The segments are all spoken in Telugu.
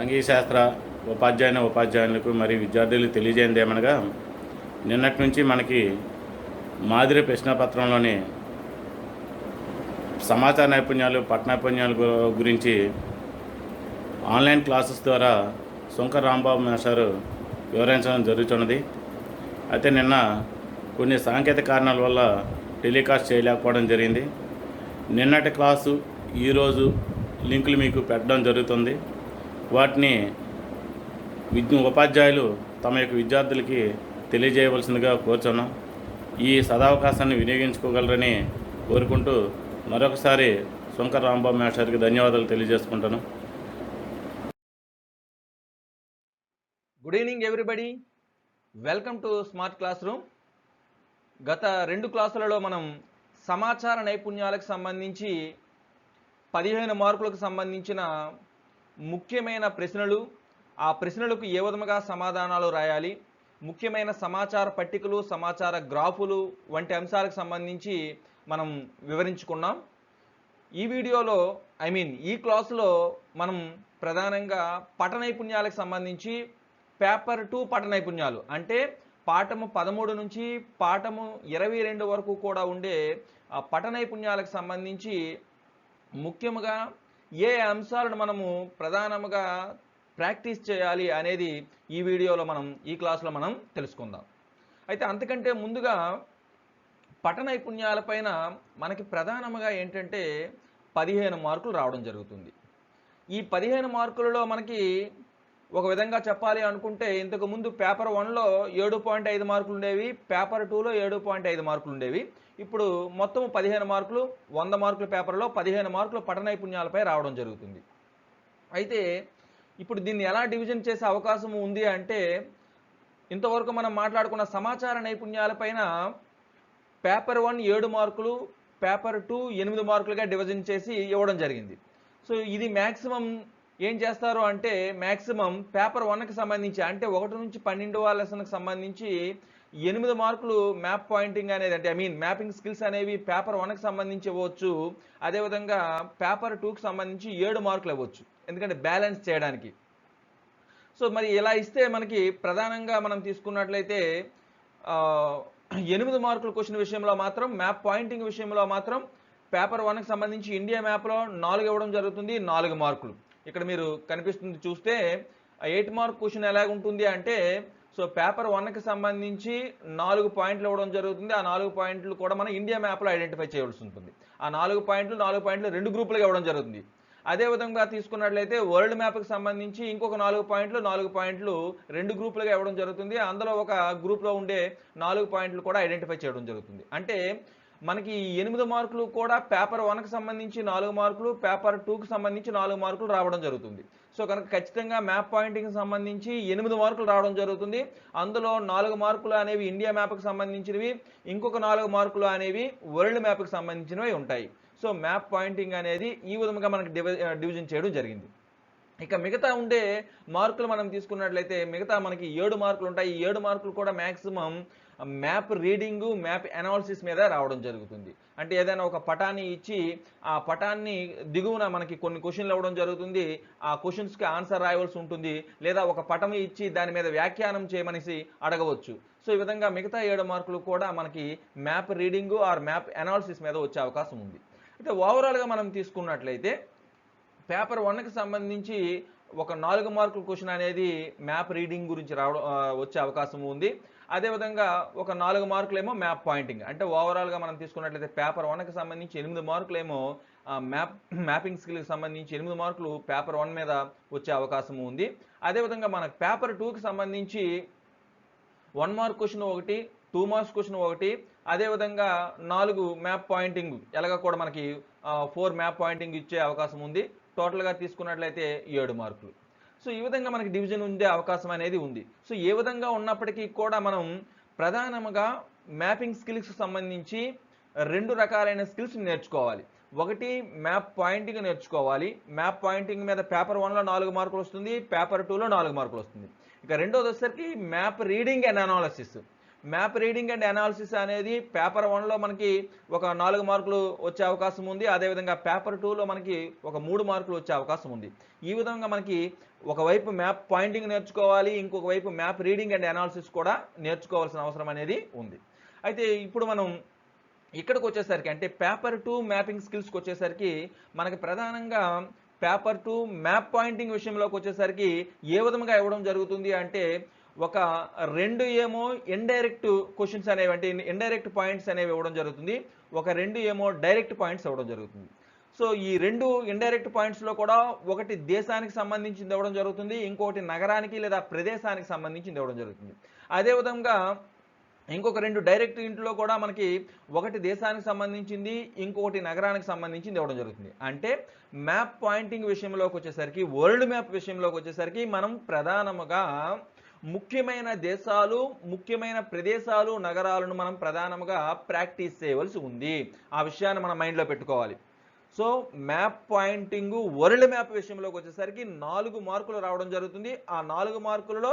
సాంఘిక శాస్త్ర ఉపాధ్యాయులకు మరియు విద్యార్థులకు తెలియజేయండి ఏమనగా, నిన్నటి నుంచి మనకి మాదిరి ప్రశ్నపత్రంలోని సమాచార నైపుణ్యాలు పట్టనైపుణ్యాల గురించి ఆన్లైన్ క్లాసెస్ ద్వారా శంకర్ రాంబాబు మాస్టారు వివరించడం జరుగుతున్నది. అయితే నిన్న కొన్ని సాంకేతిక కారణాల వల్ల టెలికాస్ట్ చేయలేకపోవడం జరిగింది. నిన్నటి క్లాసు ఈరోజు లింకులు మీకు పెట్టడం జరుగుతుంది. వాటిని ఉపాధ్యాయులు తమ యొక్క విద్యార్థులకి తెలియజేయవలసిందిగా కోరుచున్నాం. ఈ సదావకాశాన్ని వినియోగించుకోగలరని కోరుకుంటూ మరొకసారి శంకర్ రాంబాబు మాస్టర్కి ధన్యవాదాలు తెలియజేసుకుంటాను. Good evening everybody, welcome to smart classroom. గత 2 క్లాసులలో మనం సమాచార నైపుణ్యాలకు సంబంధించి 15 మార్కులకు సంబంధించిన ముఖ్యమైన ప్రశ్నలు, ఆ ప్రశ్నలకు ఏ విధముగా సమాధానాలు రాయాలి, ముఖ్యమైన సమాచార పట్టికలు, సమాచార గ్రాఫులు వంటి అంశాలకు సంబంధించి మనం వివరించుకున్నాం. ఈ వీడియోలో ఈ క్లాసులో మనం ప్రధానంగా పఠ నైపుణ్యాలకు సంబంధించి పేపర్ 2 పఠ నైపుణ్యాలు అంటే పాఠము 13 నుంచి పాఠము 22 వరకు కూడా ఉండే పఠ నైపుణ్యాలకు సంబంధించి ముఖ్యంగా ఏ అంశాలను మనము ప్రధానంగా ప్రాక్టీస్ చేయాలి అనేది ఈ వీడియోలో ఈ క్లాస్లో మనం తెలుసుకుందాం. అయితే అంతకంటే ముందుగా పఠ నైపుణ్యాలపైన మనకి ప్రధానంగా ఏంటంటే 15 మార్కులు రావడం జరుగుతుంది. ఈ 15 మార్కులలో మనకి ఒక విధంగా చెప్పాలి అనుకుంటే ఇంతకుముందు పేపర్ 1లో 7.5 మార్కులు ఉండేవి, పేపర్ 2లో 7.5 మార్కులు ఉండేవి. ఇప్పుడు మొత్తం 15 మార్కులు, 100 మార్కుల పేపర్లో 15 మార్కులు పఠ నైపుణ్యాలపై రావడం జరుగుతుంది. అయితే ఇప్పుడు దీన్ని ఎలా డివిజన్ చేసే అవకాశం ఉంది అంటే, ఇంతవరకు మనం మాట్లాడుకున్న సమాచార నైపుణ్యాలపైన పేపర్ 1 7 మార్కులు, పేపర్ 2 8 మార్కులుగా డివిజన్ చేసి ఇవ్వడం జరిగింది. సో ఇది మ్యాక్సిమం ఏం చేస్తారు అంటే, మ్యాక్సిమం పేపర్ 1కి సంబంధించి అంటే 1 నుంచి 12వ లెసన్కి సంబంధించి 8 మార్కులు మ్యాప్ పాయింటింగ్ అనేది అంటే మ్యాపింగ్ స్కిల్స్ అనేవి పేపర్ 1కి సంబంధించి ఇవ్వచ్చు. అదేవిధంగా పేపర్ 2కి సంబంధించి 7 మార్కులు ఇవ్వచ్చు, ఎందుకంటే బ్యాలెన్స్ చేయడానికి. సో మరి ఇలా ఇస్తే మనకి ప్రధానంగా మనం తీసుకున్నట్లయితే 8 మార్కుల క్వశ్చన్ విషయంలో మాత్రం మ్యాప్ పాయింటింగ్ విషయంలో మాత్రం పేపర్ 1కి సంబంధించి ఇండియా మ్యాప్లో 4 ఇవ్వడం జరుగుతుంది, 4 మార్కులు. ఇక్కడ మీరు కనిపిస్తుంది చూస్తే 8 మార్క్ క్వశ్చన్ ఎలా ఉంటుంది అంటే, సో పేపర్ 1కి సంబంధించి 4 పాయింట్లు ఇవ్వడం జరుగుతుంది. ఆ 4 పాయింట్లు కూడా మనం ఇండియా మ్యాప్లో ఐడెంటిఫై చేయవలసి ఉంటుంది. ఆ 4 పాయింట్లు 2 గ్రూపులుగా ఇవ్వడం జరుగుతుంది. అదేవిధంగా తీసుకున్నట్లయితే వరల్డ్ మ్యాప్కి సంబంధించి ఇంకొక 4 పాయింట్లు 2 గ్రూపులుగా ఇవ్వడం జరుగుతుంది. అందులో ఒక గ్రూప్లో ఉండే 4 పాయింట్లు కూడా ఐడెంటిఫై చేయడం జరుగుతుంది. అంటే మనకి 8 మార్కులు కూడా పేపర్ 1కి సంబంధించి 4 మార్కులు, పేపర్ 2కి సంబంధించి 4 మార్కులు రావడం జరుగుతుంది. సో కనుక ఖచ్చితంగా మ్యాప్ పాయింటింగ్కి సంబంధించి 8 మార్కులు రావడం జరుగుతుంది. అందులో 4 మార్కులు అనేవి ఇండియా మ్యాప్కి సంబంధించినవి, ఇంకొక 4 మార్కులు అనేవి వరల్డ్ మ్యాప్కి సంబంధించినవి ఉంటాయి. సో మ్యాప్ పాయింటింగ్ అనేది ఈ విధంగా మనకి డివిజన్ చేయడం జరిగింది. ఇక మిగతా ఉండే మార్కులు మనం తీసుకున్నట్లయితే మిగతా మనకి 7 మార్కులు ఉంటాయి. ఈ 7 మార్కులు కూడా maximum map reading, map analysis మీద రావడం జరుగుతుంది. అంటే ఏదైనా ఒక పటాన్ని ఇచ్చి ఆ పటాన్ని దిగువన మనకి కొన్ని క్వశ్చన్లు ఇవ్వడం జరుగుతుంది. ఆ క్వశ్చన్స్కి ఆన్సర్ రాయవలసి ఉంటుంది, లేదా ఒక పటం ఇచ్చి దాని మీద వ్యాఖ్యానం చేయమనేసి అడగవచ్చు. సో ఈ విధంగా మిగతా 7 మార్కులు కూడా మనకి map reading or map analysis మీద వచ్చే అవకాశం ఉంది. అయితే ఓవరాల్గా మనం తీసుకున్నట్లయితే పేపర్ 1కి సంబంధించి ఒక 4 మార్కుల క్వశ్చన్ అనేది మ్యాప్ రీడింగ్ గురించి వచ్చే అవకాశం ఉంది. అదేవిధంగా ఒక 4 మార్కులేమో మ్యాప్ పాయింటింగ్. అంటే ఓవరాల్గా మనం తీసుకున్నట్లయితే పేపర్ 1కి సంబంధించి 8 మార్కులేమో మ్యాపింగ్ స్కిల్కి సంబంధించి 8 మార్కులు పేపర్ 1 మీద వచ్చే అవకాశం ఉంది. అదేవిధంగా మనకు పేపర్ 2కి సంబంధించి 1 మార్క్ క్వశ్చన్ ఒకటి, 2 మార్క్స్ క్వశ్చన్ ఒకటి, అదేవిధంగా 4 మ్యాప్ పాయింటింగ్ ఎలాగ కూడా మనకి 4 మ్యాప్ పాయింటింగ్ ఇచ్చే అవకాశం ఉంది. టోటల్గా తీసుకున్నట్లయితే 7 మార్కులు. సో ఈ విధంగా మనకి డివిజన్ ఉండే అవకాశం అనేది ఉంది. సో ఏ విధంగా ఉన్నప్పటికీ కూడా మనం ప్రధానంగా మ్యాపింగ్ స్కిల్స్కి సంబంధించి 2 రకాలైన స్కిల్స్ నేర్చుకోవాలి. ఒకటి మ్యాప్ పాయింటింగ్ నేర్చుకోవాలి. మ్యాప్ పాయింటింగ్ మీద పేపర్ 1లో 4 మార్కులు వస్తుంది, పేపర్ 2లో 4 మార్కులు వస్తుంది. ఇక రెండోది వచ్చేసరికి map reading and analysis. Map reading and analysis అనేది పేపర్ 1లో మనకి ఒక 4 మార్కులు వచ్చే అవకాశం ఉంది. అదేవిధంగా పేపర్ 2లో మనకి ఒక 3 మార్కులు వచ్చే అవకాశం ఉంది. ఈ విధంగా మనకి ఒకవైపు మ్యాప్ పాయింటింగ్ నేర్చుకోవాలి, ఇంకొక వైపు మ్యాప్ రీడింగ్ అండ్ అనాలిసిస్ కూడా నేర్చుకోవాల్సిన అవసరం అనేది ఉంది. అయితే ఇప్పుడు మనం ఇక్కడికి వచ్చేసరికి అంటే పేపర్ 2 మ్యాపింగ్ స్కిల్స్కి వచ్చేసరికి మనకి ప్రధానంగా పేపర్ 2 మ్యాప్ పాయింటింగ్ విషయంలోకి వచ్చేసరికి ఏ విధంగా ఇవ్వడం జరుగుతుంది అంటే ఒక 2 ఏమో ఇండైరెక్ట్ క్వశ్చన్స్ అనేవి అంటే ఇండైరెక్ట్ పాయింట్స్ అనేవి ఇవ్వడం జరుగుతుంది. ఒక 2 ఏమో డైరెక్ట్ పాయింట్స్ ఇవ్వడం జరుగుతుంది. సో ఈ 2 ఇండైరెక్ట్ పాయింట్స్లో కూడా ఒకటి దేశానికి సంబంధించింది ఇవ్వడం జరుగుతుంది, ఇంకొకటి నగరానికి లేదా ప్రదేశానికి సంబంధించింది ఇవ్వడం జరుగుతుంది. అదేవిధంగా ఇంకొక 2 డైరెక్ట్ ఇంట్లో కూడా మనకి ఒకటి దేశానికి సంబంధించింది, ఇంకొకటి నగరానికి సంబంధించింది ఇవ్వడం జరుగుతుంది. అంటే మ్యాప్ పాయింటింగ్ విషయంలోకి వచ్చేసరికి వరల్డ్ మ్యాప్ విషయంలోకి వచ్చేసరికి మనం ప్రధానముగా ముఖ్యమైన దేశాలు, ముఖ్యమైన ప్రదేశాలు, నగరాలను మనం ప్రధానముగా ప్రాక్టీస్ చేయవలసి ఉంది. ఆ విషయాన్ని మనం మైండ్లో పెట్టుకోవాలి. So map pointing world map విషయంలోకి వచ్చేసరికి 4 మార్కులు రావడం జరుగుతుంది. ఆ 4 మార్కులలో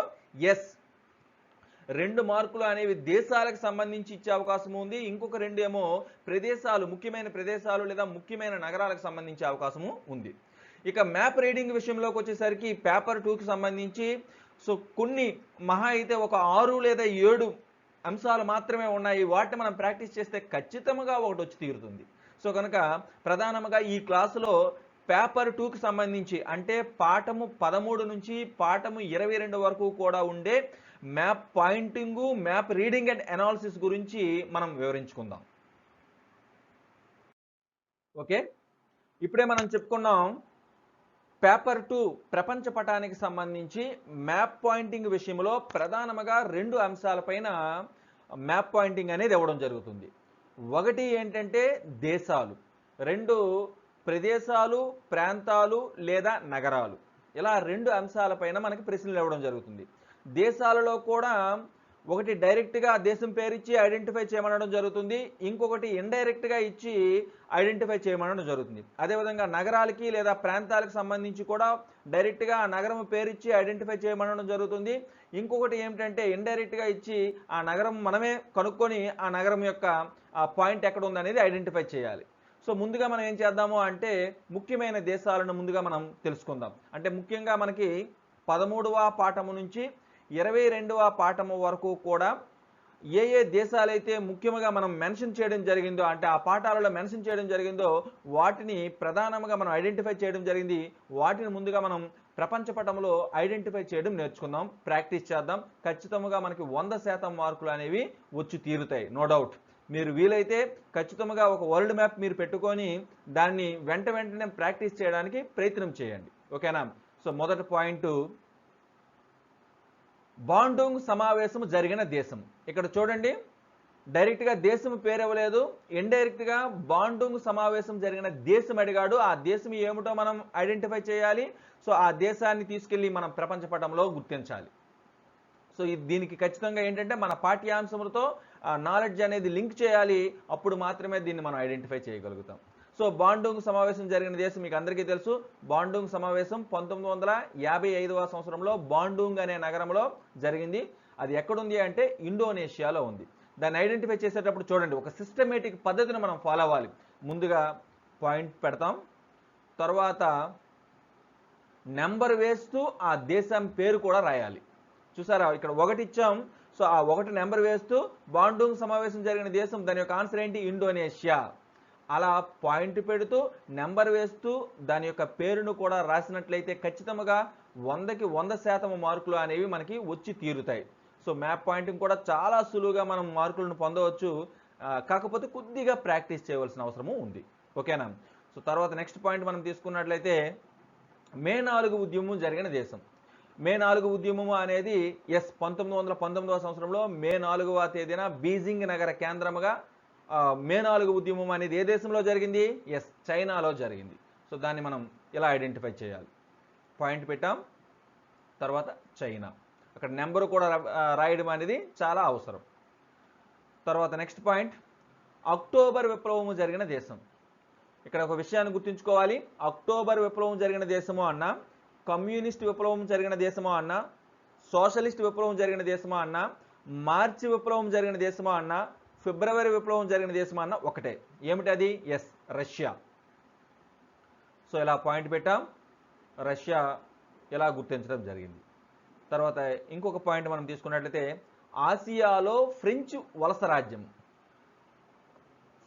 2 మార్కులు అనేవి దేశాలకు సంబంధించి ఇచ్చే అవకాశం ఉంది, ఇంకొక 2 ఏమో ప్రదేశాలు, ముఖ్యమైన ప్రదేశాలు లేదా ముఖ్యమైన నగరాలకు సంబంధించే అవకాశము ఉంది. ఇక మ్యాప్ రీడింగ్ విషయంలోకి వచ్చేసరికి పేపర్ 2కి సంబంధించి సో కొన్ని మహా అయితే ఒక 6 లేదా 7 అంశాలు మాత్రమే ఉన్నాయి. వాటిని మనం ప్రాక్టీస్ చేస్తే ఖచ్చితంగా ఒకటి వచ్చి తీరుతుంది. సో కనుక ప్రధానంగా ఈ క్లాసులో పేపర్ 2కి సంబంధించి అంటే పాఠము 13 నుంచి పాఠము 22 వరకు కూడా ఉండే map pointing, map reading and analysis గురించి మనం వివరించుకుందాం. ఓకే, ఇప్పుడే మనం చెప్పుకున్నాం పేపర్ 2 ప్రపంచ పటానికి సంబంధించి మ్యాప్ పాయింటింగ్ విషయంలో ప్రధానంగా 2 అంశాలపైన మ్యాప్ పాయింటింగ్ అనేది ఇవ్వడం జరుగుతుంది. ఒకటి ఏంటంటే దేశాలు, 2 ప్రదేశాలు, ప్రాంతాలు లేదా నగరాలు. ఇలా 2 అంశాలపైన మనకి ప్రశ్నలు ఇవ్వడం జరుగుతుంది. దేశాలలో కూడా ఒకటి డైరెక్ట్గా దేశం పేరు ఇచ్చి ఐడెంటిఫై చేయమనడం జరుగుతుంది, ఇంకొకటి ఇండైరెక్ట్గా ఇచ్చి ఐడెంటిఫై చేయమనడం జరుగుతుంది. అదేవిధంగా నగరాలకి లేదా ప్రాంతాలకు సంబంధించి కూడా డైరెక్ట్గా ఆ నగరం పేరు ఇచ్చి ఐడెంటిఫై చేయమనడం జరుగుతుంది. ఇంకొకటి ఏమిటంటే ఇండైరెక్ట్గా ఇచ్చి ఆ నగరం మనమే కనుక్కొని ఆ నగరం యొక్క ఆ పాయింట్ ఎక్కడ ఉందనేది ఐడెంటిఫై చేయాలి. సో ముందుగా మనం ఏం చేద్దాము అంటే ముఖ్యమైన దేశాలను ముందుగా మనం తెలుసుకుందాం. అంటే ముఖ్యంగా మనకి 13వ పాఠము నుంచి 22వ పాఠము వరకు కూడా ఏ ఏ దేశాలైతే ముఖ్యంగా మనం మెన్షన్ చేయడం జరిగిందో అంటే ఆ పాఠాలలో మెన్షన్ చేయడం జరిగిందో వాటిని ప్రధానంగా మనం ఐడెంటిఫై చేయడం జరిగింది. వాటిని ముందుగా మనం ప్రపంచ పటంలో ఐడెంటిఫై చేయడం నేర్చుకుందాం, ప్రాక్టీస్ చేద్దాం. ఖచ్చితంగా మనకి 100% మార్కులు అనేవి వచ్చి తీరుతాయి, నో డౌట్. మీరు వీలైతే ఖచ్చితంగా ఒక వరల్డ్ మ్యాప్ మీరు పెట్టుకొని దాన్ని వెంటనే ప్రాక్టీస్ చేయడానికి ప్రయత్నం చేయండి. ఓకేనా? సో మొదటి పాయింట్ బాండుంగ్ సమావేశం జరిగిన దేశం. ఇక్కడ చూడండి, డైరెక్ట్గా దేశం పేరు ఇవ్వలేదు, ఇండైరెక్ట్గా బాండుంగ్ సమావేశం జరిగిన దేశం అడిగాడు. ఆ దేశం ఏమిటో మనం ఐడెంటిఫై చేయాలి. సో ఆ దేశాన్ని తీసుకెళ్ళి మనం ప్రపంచ పటంలో గుర్తించాలి. సో దీనికి ఖచ్చితంగా ఏంటంటే మన పాఠ్యాంశములతో నాలెడ్జ్ అనేది లింక్ చేయాలి, అప్పుడు మాత్రమే దీన్ని మనం ఐడెంటిఫై చేయగలుగుతాం. సో బాండుంగ్ సమావేశం జరిగిన దేశం మీకు అందరికీ తెలుసు. బాండుంగ్ సమావేశం 1955వ సంవత్సరంలో బాండుంగ్ అనే నగరంలో జరిగింది. అది ఎక్కడుంది అంటే ఇండోనేషియాలో ఉంది. దాన్ని ఐడెంటిఫై చేసేటప్పుడు చూడండి, ఒక సిస్టమేటిక్ పద్ధతిని మనం ఫాలో అవ్వాలి. ముందుగా పాయింట్ పెడతాం, తర్వాత నెంబర్ వేస్తూ ఆ దేశం పేరు కూడా రాయాలి. చూసారా, ఇక్కడ 1 ఇచ్చాం. సో ఆ 1 నెంబర్ వేస్తూ బాండుంగ్ సమావేశం జరిగిన దేశం, దాని యొక్క ఆన్సర్ ఏంటి? ఇండోనేషియా. అలా పాయింట్ పెడుతూ నెంబర్ వేస్తూ దాని యొక్క పేరును కూడా రాసినట్లయితే ఖచ్చితంగా 100కి 100% మార్కులు అనేవి మనకి వచ్చి తీరుతాయి. సో మ్యాప్ పాయింటింగ్ కూడా చాలా సులువుగా మనం మార్కులను పొందవచ్చు, కాకపోతే కొద్దిగా ప్రాక్టీస్ చేయవలసిన అవసరము ఉంది. ఓకేనా? సో తర్వాత నెక్స్ట్ పాయింట్ మనం తీసుకున్నట్లయితే మే 4 ఉద్యమం జరిగిన దేశం. మే 4 ఉద్యమం అనేది 1919వ సంవత్సరంలో మే 4వ తేదీన బీజింగ్ నగర కేంద్రముగా మే 4 ఉద్యమం అనేది ఏ దేశంలో జరిగింది? చైనాలో జరిగింది. సో దాన్ని మనం ఇలా ఐడెంటిఫై చేయాలి. పాయింట్ పెట్టాం, తర్వాత చైనా. అక్కడ నెంబర్ కూడా రాయడం అనేది చాలా అవసరం. తర్వాత నెక్స్ట్ పాయింట్ అక్టోబర్ విప్లవము జరిగిన దేశం. ఇక్కడ ఒక విషయాన్ని గుర్తుంచుకోవాలి, అక్టోబర్ విప్లవం జరిగిన దేశమో అన్నా, కమ్యూనిస్ట్ విప్లవం జరిగిన దేశమో అన్నా, సోషలిస్ట్ విప్లవం జరిగిన దేశమో అన్నా, మార్చి విప్లవం జరిగిన దేశమా అన్న, ఫిబ్రవరి విప్లవం జరిగిన దేశమా అన్న ఒకటే. ఏమిటి అది? Yes, Russia. సో ఇలా పాయింట్ పెట్టాం, రష్యా ఇలా గుర్తించడం జరిగింది. తర్వాత ఇంకొక పాయింట్ మనం తీసుకున్నట్లయితే ఆసియాలో ఫ్రెంచ్ వలస రాజ్యం.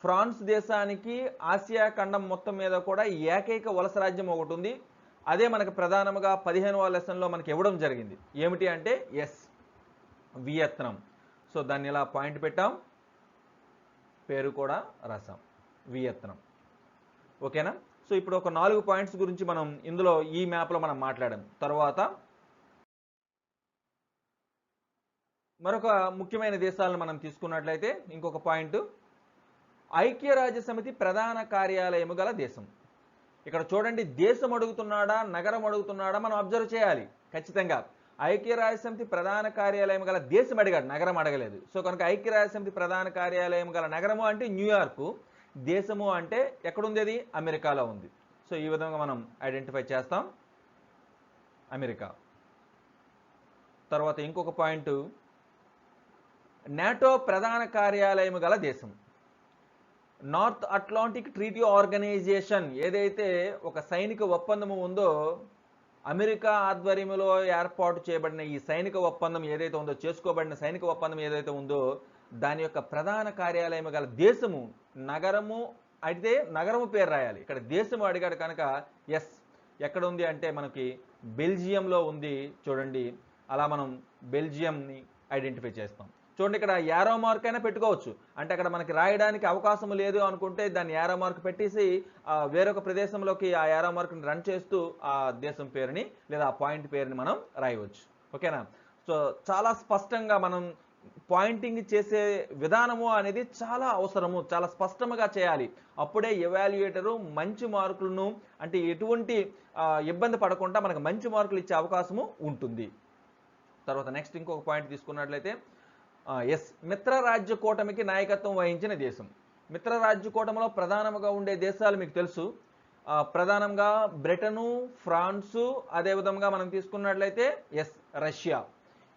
ఫ్రాన్స్ దేశానికి ఆసియా ఖండం మొత్తం మీద కూడా ఏకైక వలస రాజ్యం ఒకటి ఉంది. అదే మనకు ప్రధానంగా 15వ లెసన్లో మనకి ఇవ్వడం జరిగింది. ఏమిటి అంటే ఎస్, వియత్నాం. సో దాన్ని ఇలా పాయింట్ పెట్టాం, పేరు కూడా రాసాం, వియత్నాం. ఓకేనా? సో ఇప్పుడు ఒక 4 పాయింట్స్ గురించి మనం ఇందులో ఈ మ్యాప్లో మనం మాట్లాడాం. తర్వాత మరొక ముఖ్యమైన దేశాలను మనం తీసుకున్నట్లయితే ఇంకొక పాయింట్, ఐక్యరాజ్య సమితి ప్రధాన కార్యాలయం గల దేశం. ఇక్కడ చూడండి, దేశం అడుగుతున్నాడా నగరం అడుగుతున్నాడా మనం అబ్జర్వ్ చేయాలి ఖచ్చితంగా. ఐక్యరాజ్య సమితి ప్రధాన కార్యాలయం గల దేశం అడిగాడు, నగరం అడగలేదు. సో కనుక ఐక్యరాజ్య సమితి ప్రధాన కార్యాలయం గల నగరము అంటే న్యూయార్కు, దేశము అంటే ఎక్కడుంది? అది అమెరికాలో ఉంది. సో ఈ విధంగా మనం ఐడెంటిఫై చేస్తాం, అమెరికా. తర్వాత ఇంకొక పాయింట్, నాటో ప్రధాన కార్యాలయం గల దేశం. నార్త్ అట్లాంటిక్ ట్రీటీ ఆర్గనైజేషన్ ఏదైతే ఒక సైనిక ఒప్పందము ఉందో, అమెరికా ఆధ్వర్యంలో ఏర్పాటు చేయబడిన ఈ సైనిక ఒప్పందం ఏదైతే ఉందో, చేసుకోబడిన సైనిక ఒప్పందం ఏదైతే ఉందో, దాని యొక్క ప్రధాన కార్యాలయం గల దేశము, నగరము అయితే నగరము పేరు రాయాలి. ఇక్కడ దేశము అడిగాడు కనుక ఎస్, ఎక్కడ ఉంది అంటే మనకి బెల్జియంలో ఉంది. చూడండి, అలా మనం బెల్జియంని ఐడెంటిఫై చేస్తాం. చూడండి, ఇక్కడ యారో మార్క్ అయినా పెట్టుకోవచ్చు. అంటే అక్కడ మనకి రాయడానికి అవకాశం లేదు అనుకుంటే దాన్ని యారో మార్క్ పెట్టేసి వేరొక ప్రదేశంలోకి ఆ యారో మార్క్ని రన్ చేస్తూ ఆ దేశం పేరుని లేదా ఆ పాయింట్ పేరుని మనం రాయవచ్చు. ఓకేనా? సో చాలా స్పష్టంగా మనం పాయింటింగ్ చేసే విధానము అనేది చాలా అవసరము, చాలా స్పష్టంగా చేయాలి. అప్పుడే ఎవాల్యుయేటరు మంచి మార్కులను, అంటే ఎటువంటి ఇబ్బంది పడకుండా మనకు మంచి మార్కులు ఇచ్చే అవకాశము ఉంటుంది. తర్వాత నెక్స్ట్ ఇంకొక పాయింట్ తీసుకున్నట్లయితే ఎస్, మిత్రరాజ్య కూటమికి నాయకత్వం వహించిన దేశం. మిత్రరాజ్య కూటమిలో ప్రధానంగా ఉండే దేశాలు మీకు తెలుసు, ప్రధానంగా బ్రిటను, ఫ్రాన్సు, అదేవిధంగా మనం తీసుకున్నట్లయితే ఎస్, రష్యా.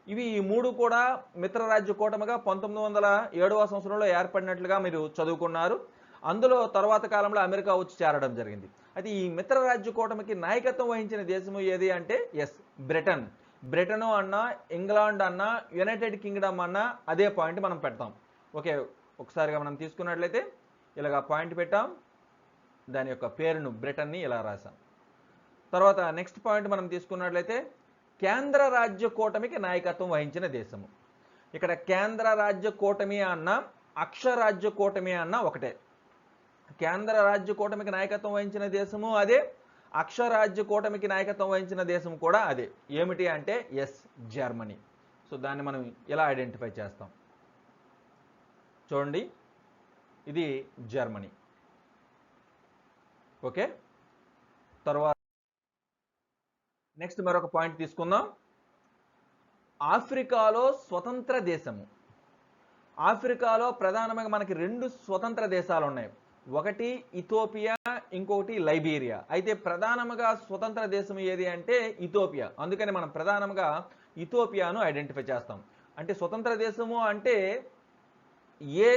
ఇవి ఈ 3 కూడా మిత్రరాజ్య కూటమిగా 1907వ సంవత్సరంలో ఏర్పడినట్లుగా మీరు చదువుకున్నారు. అందులో తర్వాత కాలంలో అమెరికా వచ్చి చేరడం జరిగింది. అయితే ఈ మిత్రరాజ్య కూటమికి నాయకత్వం వహించిన దేశము ఏది అంటే ఎస్, బ్రిటన్. బ్రిటన్ అన్నా, ఇంగ్లాండ్ అన్నా, యునైటెడ్ కింగ్డమ్ అన్నా అదే పాయింట్ మనం పెడతాం. ఓకే, ఒకసారిగా మనం తీసుకున్నట్లయితే ఇలాగా పాయింట్ పెట్టాం, దాని యొక్క పేరును బ్రిటన్ని ఇలా రాసాం. తర్వాత నెక్స్ట్ పాయింట్ మనం తీసుకున్నట్లయితే కేంద్ర రాజ్య కూటమికి నాయకత్వం వహించిన దేశము. ఇక్కడ కేంద్ర రాజ్య కూటమి అన్న, అక్షరాజ్య కూటమి అన్న ఒకటే. కేంద్ర రాజ్య కూటమికి నాయకత్వం వహించిన దేశము అదే, అక్షరాజ్య కూటమికి నాయకత్వం వహించిన దేశం కూడా అదే. ఏమిటి అంటే ఎస్, జర్మనీ. సో దాన్ని మనం ఎలా ఐడెంటిఫై చేస్తాం? చూడండి, ఇది జర్మనీ. ఓకే, తర్వాత నెక్స్ట్ మరొక పాయింట్ తీసుకుందాం, ఆఫ్రికాలో స్వతంత్ర దేశము. ఆఫ్రికాలో ప్రధానంగా మనకి 2 స్వతంత్ర దేశాలు ఉన్నాయి, ఒకటి ఇథోపియా, ఇంకొకటి లైబీరియా. అయితే ప్రధానంగా స్వతంత్ర దేశం ఏది అంటే ఇథోపియా. అందుకని మనం ప్రధానంగా ఇథోపియాను ఐడెంటిఫై చేస్తాం. అంటే స్వతంత్ర దేశము అంటే ఏ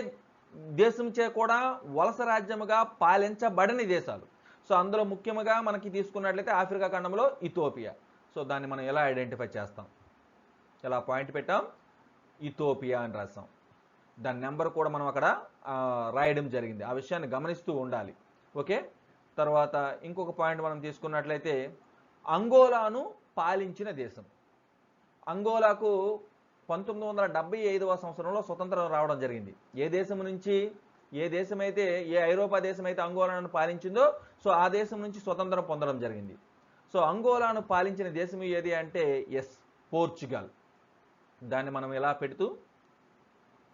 దేశం చే కూడా వలస రాజ్యముగా పాలించబడని దేశాలు. సో అందులో ముఖ్యంగా మనకి తీసుకున్నట్లయితే ఆఫ్రికా ఖండంలో ఇథోపియా. సో దాన్ని మనం ఎలా ఐడెంటిఫై చేస్తాం? ఎలా పాయింట్ పెట్టాం, ఇథోపియా అని రాస్తాం. దాని నెంబర్ కూడా మనం అక్కడ రాయడం జరిగింది, ఆ విషయాన్ని గమనిస్తూ ఉండాలి. ఓకే, తర్వాత ఇంకొక పాయింట్ మనం తీసుకున్నట్లయితే అంగోలాను పాలించిన దేశం. అంగోలాకు 1975వ సంవత్సరంలో స్వతంత్రం రావడం జరిగింది. ఏ దేశం నుంచి? ఏ దేశమైతే, ఏ ఐరోపా దేశం అయితే అంగోలాను పాలించిందో సో ఆ దేశం నుంచి స్వతంత్రం పొందడం జరిగింది. సో అంగోలాను పాలించిన దేశం ఏది అంటే ఎస్, పోర్చుగల్. దాన్ని మనం ఎలా పెడుతూ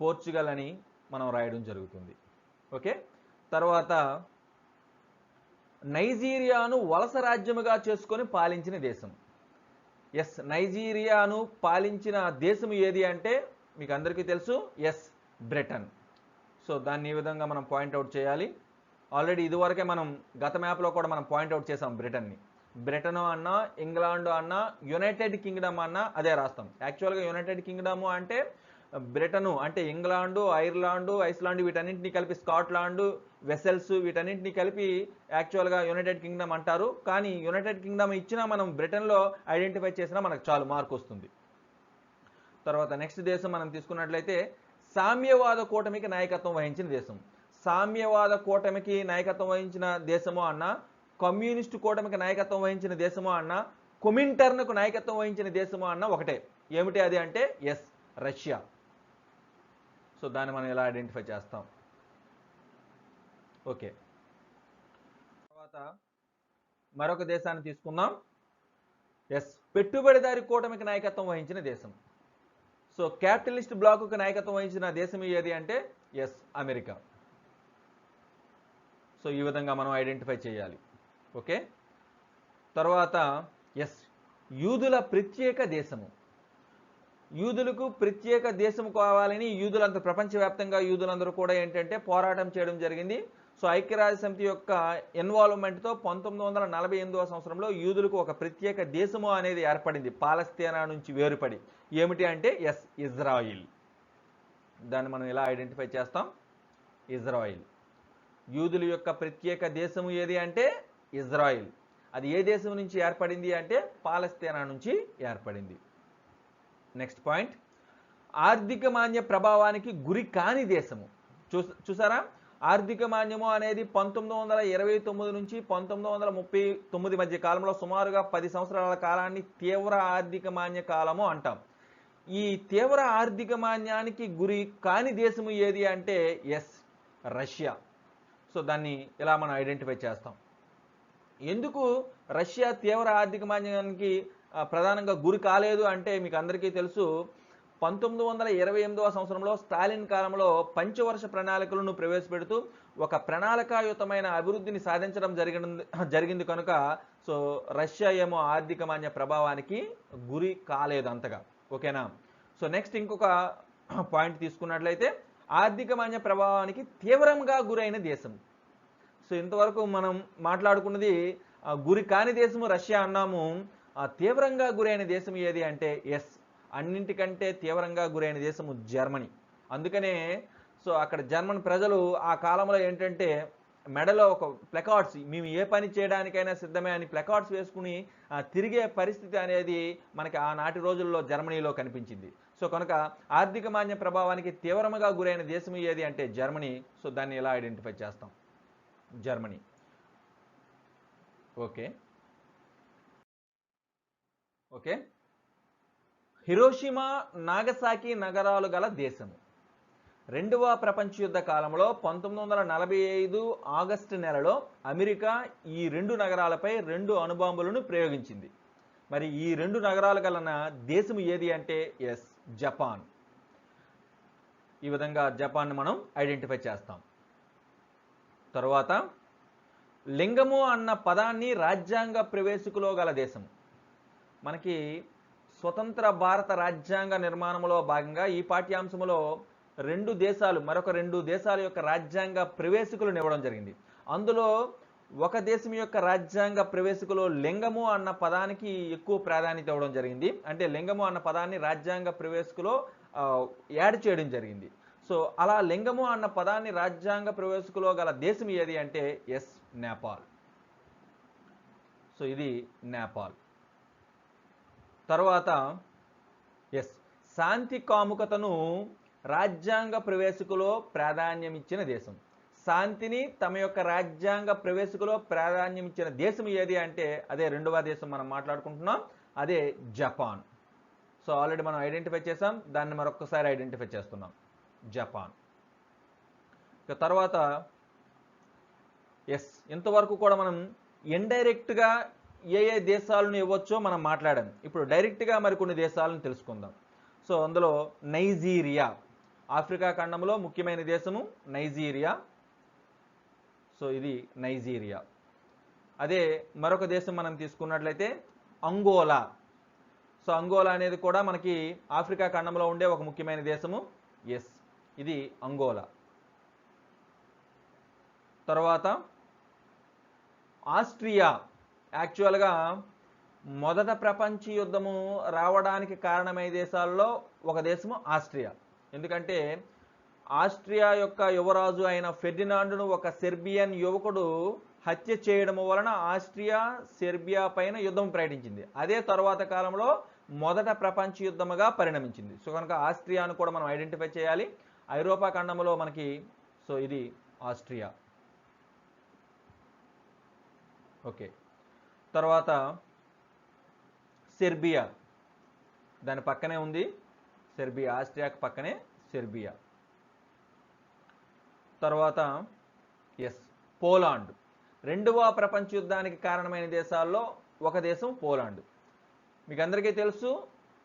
పోర్చుగల్ అని మనం రాయడం జరుగుతుంది. ఓకే, తర్వాత నైజీరియాను వలస రాజ్యముగా చేసుకొని పాలించిన దేశం. ఎస్, నైజీరియాను పాలించిన దేశం ఏది అంటే మీకు అందరికీ తెలుసు, ఎస్, బ్రిటన్. సో దాన్ని ఈ విధంగా మనం పాయింట్అవుట్ చేయాలి. ఆల్రెడీ ఇదివరకే మనం గత మ్యాప్లో కూడా మనం పాయింట్అవుట్ చేసాం బ్రిటన్ని. బ్రిటన్ అన్నా, ఇంగ్లాండ్ అన్నా, యునైటెడ్ కింగ్డమ్ అన్నా అదే రాస్తాం. యాక్చువల్గా యునైటెడ్ కింగ్డమ్ అంటే బ్రిటను అంటే ఇంగ్లాండు, ఐర్లాండు, ఐస్లాండ్ వీటన్నింటినీ కలిపి స్కాట్లాండు, వెసెల్స్ వీటన్నింటినీ కలిపి యాక్చువల్గా యునైటెడ్ కింగ్డమ్ అంటారు. కానీ యునైటెడ్ కింగ్డమ్ ఇచ్చినా మనం బ్రిటన్లో ఐడెంటిఫై చేసినా మనకు చాలు మార్క్ వస్తుంది. తర్వాత నెక్స్ట్ దేశం మనం తీసుకున్నట్లయితే సామ్యవాద కూటమికి నాయకత్వం వహించిన దేశం. సామ్యవాద కూటమికి నాయకత్వం వహించిన దేశమో అన్న, కమ్యూనిస్టు కూటమికి నాయకత్వం వహించిన దేశమో అన్న, కొమింటర్న్కు నాయకత్వం వహించిన దేశమో అన్న ఒకటే. ఏమిటి అది అంటే ఎస్, రష్యా. సో దాన్ని మనం ఎలా ఐడెంటిఫై చేస్తాం? ఓకే, తర్వాత మరొక దేశాన్ని తీసుకుందాం. ఎస్, పెట్టుబడిదారి కూటమికి నాయకత్వం వహించిన దేశం. సో క్యాపిటలిస్ట్ బ్లాకుకి నాయకత్వం వహించిన దేశం ఏది అంటే ఎస్, అమెరికా. సో ఈ విధంగా మనం ఐడెంటిఫై చేయాలి. ఓకే, తర్వాత ఎస్, యూదుల ప్రత్యేక దేశము. యూదులకు ప్రత్యేక దేశం కావాలని యూదులందరూ, ప్రపంచవ్యాప్తంగా యూదులందరూ కూడా ఏంటంటే పోరాటం చేయడం జరిగింది. సో ఐక్యరాజ్య సమితి యొక్క ఇన్వాల్వ్మెంట్తో 1948వ సంవత్సరంలో యూదులకు ఒక ప్రత్యేక దేశము అనేది ఏర్పడింది, పాలస్తీనా నుంచి వేరుపడి. ఏమిటి అంటే ఎస్, ఇజ్రాయిల్. దాన్ని మనం ఎలా ఐడెంటిఫై చేస్తాం? ఇజ్రాయిల్. యూదుల యొక్క ప్రత్యేక దేశము ఏది అంటే ఇజ్రాయిల్. అది ఏ దేశం నుంచి ఏర్పడింది అంటే పాలస్తీనా నుంచి ఏర్పడింది. నెక్స్ట్ పాయింట్, ఆర్థిక మాన్య ప్రభావానికి గురి కాని దేశము. చూసారా, ఆర్థిక మాన్యము అనేది 1929 నుంచి 1939 మధ్య కాలంలో సుమారుగా 10 సంవత్సరాల కాలాన్ని తీవ్ర ఆర్థిక మాన్య కాలము అంటాం. ఈ తీవ్ర ఆర్థిక మాన్యానికి గురి కాని దేశము ఏది అంటే ఎస్, రష్యా. సో దాన్ని ఎలా మనం ఐడెంటిఫై చేస్తాం? ఎందుకు రష్యా తీవ్ర ఆర్థిక మాన్యానికి ప్రధానంగా గురి కాలేదు అంటే మీకు అందరికీ తెలుసు, 1928వ సంవత్సరంలో స్టాలిన్ కాలంలో పంచవర్ష ప్రణాళికలను ప్రవేశపెడుతూ ఒక ప్రణాళికాయుతమైన అభివృద్ధిని సాధించడం జరిగింది కనుక సో రష్యా ఏమో ఆర్థిక మాన్య ప్రభావానికి గురి కాలేదు అంతగా. ఓకేనా? సో నెక్స్ట్ ఇంకొక పాయింట్ తీసుకున్నట్లయితే ఆర్థిక మాన్య ప్రభావానికి తీవ్రంగా గురైన దేశం. సో ఇంతవరకు మనం మాట్లాడుకున్నది గురి కాని దేశము రష్యా అన్నాము. తీవ్రంగా గురైన దేశం ఏది అంటే ఎస్, అన్నింటికంటే తీవ్రంగా గురైన దేశము జర్మనీ. అందుకనే సో అక్కడ జర్మన్ ప్రజలు ఆ కాలంలో ఏంటంటే మెడలో ఒక ప్లకార్డ్స్, మేము ఏ పని చేయడానికైనా సిద్ధమే అని ప్లకార్డ్స్ వేసుకుని తిరిగే పరిస్థితి అనేది మనకి ఆనాటి రోజుల్లో జర్మనీలో కనిపించింది. సో కనుక ఆర్థిక మాన్య ప్రభావానికి తీవ్రంగా గురైన దేశం ఏది అంటే జర్మనీ. సో దాన్ని ఎలా ఐడెంటిఫై చేస్తాం? Germany. Okay okay Hiroshima, Nagasaki నగరాలు గల దేశము. 2వ ప్రపంచ యుద్ధ కాలంలో 1945 ఆగస్టు నెలలో అమెరికా ఈ 2 నగరాలపై 2 అణుబాంబులను ప్రయోగించింది. మరి ఈ 2 నగరాలు గలన దేశం ఏది అంటే ఎస్, జపాన్. ఈ విధంగా జపాన్ మనం ఐడెంటిఫై చేస్తాం. తరువాత లింగము అన్న పదాన్ని రాజ్యాంగ ప్రవేశికలో గల దేశం. మనకి స్వతంత్ర భారత రాజ్యాంగ నిర్మాణంలో భాగంగా ఈ పాఠ్యాంశంలో 2 దేశాలు, మరొక 2 దేశాల యొక్క రాజ్యాంగ ప్రవేశికులను ఇవ్వడం జరిగింది. అందులో ఒక దేశం యొక్క రాజ్యాంగ ప్రవేశికలో లింగము అన్న పదానికి ఎక్కువ ప్రాధాన్యత ఇవ్వడం జరిగింది. అంటే లింగము అన్న పదాన్ని రాజ్యాంగ ప్రవేశికలో యాడ్ చేయడం జరిగింది. సో అలా లింగము అన్న పదాన్ని రాజ్యాంగ ప్రవేశికలో గల దేశం ఏది అంటే ఎస్, నేపాల్. సో ఇది నేపాల్. తర్వాత ఎస్, శాంతి కాముకతను రాజ్యాంగ ప్రవేశికలో ప్రాధాన్యం ఇచ్చిన దేశం. శాంతిని తమ యొక్క రాజ్యాంగ ప్రవేశికలో ప్రాధాన్యం ఇచ్చిన దేశం ఏది అంటే అదే 2వ దేశం మనం మాట్లాడుకుంటున్నాం, అదే జపాన్. సో ఆల్రెడీ మనం ఐడెంటిఫై చేసాం, దాన్ని మరొకసారి ఐడెంటిఫై చేస్తున్నాం, జపాన్. ఇక తర్వాత ఎస్, ఇంతవరకు కూడా మనం ఇండైరెక్ట్గా ఏ ఏ దేశాలను ఇవ్వచ్చో మనం మాట్లాడాం. ఇప్పుడు డైరెక్ట్గా మరికొన్ని దేశాలను తెలుసుకుందాం. సో అందులో నైజీరియా, ఆఫ్రికా ఖండంలో ముఖ్యమైన దేశము నైజీరియా. సో ఇది నైజీరియా. అదే మరొక దేశం మనం తీసుకున్నట్లయితే అంగోలా. సో అంగోలా అనేది కూడా మనకి ఆఫ్రికా ఖండంలో ఉండే ఒక ముఖ్యమైన దేశము. ఎస్, ఇది అంగోలా. తర్వాత ఆస్ట్రియా. యాక్చువల్గా మొదట ప్రపంచ యుద్ధము రావడానికి కారణమయ్యే దేశాల్లో ఒక దేశము ఆస్ట్రియా. ఎందుకంటే ఆస్ట్రియా యొక్క యువరాజు అయిన ఫెర్డినాండును ఒక సెర్బియన్ యువకుడు హత్య చేయడం వలన ఆస్ట్రియా సెర్బియా పైన యుద్ధం ప్రకటించింది. అదే తరువాత కాలంలో మొదట ప్రపంచ యుద్ధముగా పరిణమించింది. సో కనుక ఆస్ట్రియాను కూడా మనం ఐడెంటిఫై చేయాలి. ఐరోపా ఖండంలో మనకి సో ఇది ఆస్ట్రియా. ఓకే, తర్వాత సెర్బియా, దాని పక్కనే ఉంది సెర్బియా, ఆస్ట్రియాకి పక్కనే సెర్బియా. తర్వాత పోలాండ్. రెండవ ప్రపంచ యుద్ధానికి కారణమైన దేశాల్లో ఒక దేశం పోలాండ్. మీకు అందరికీ తెలుసు,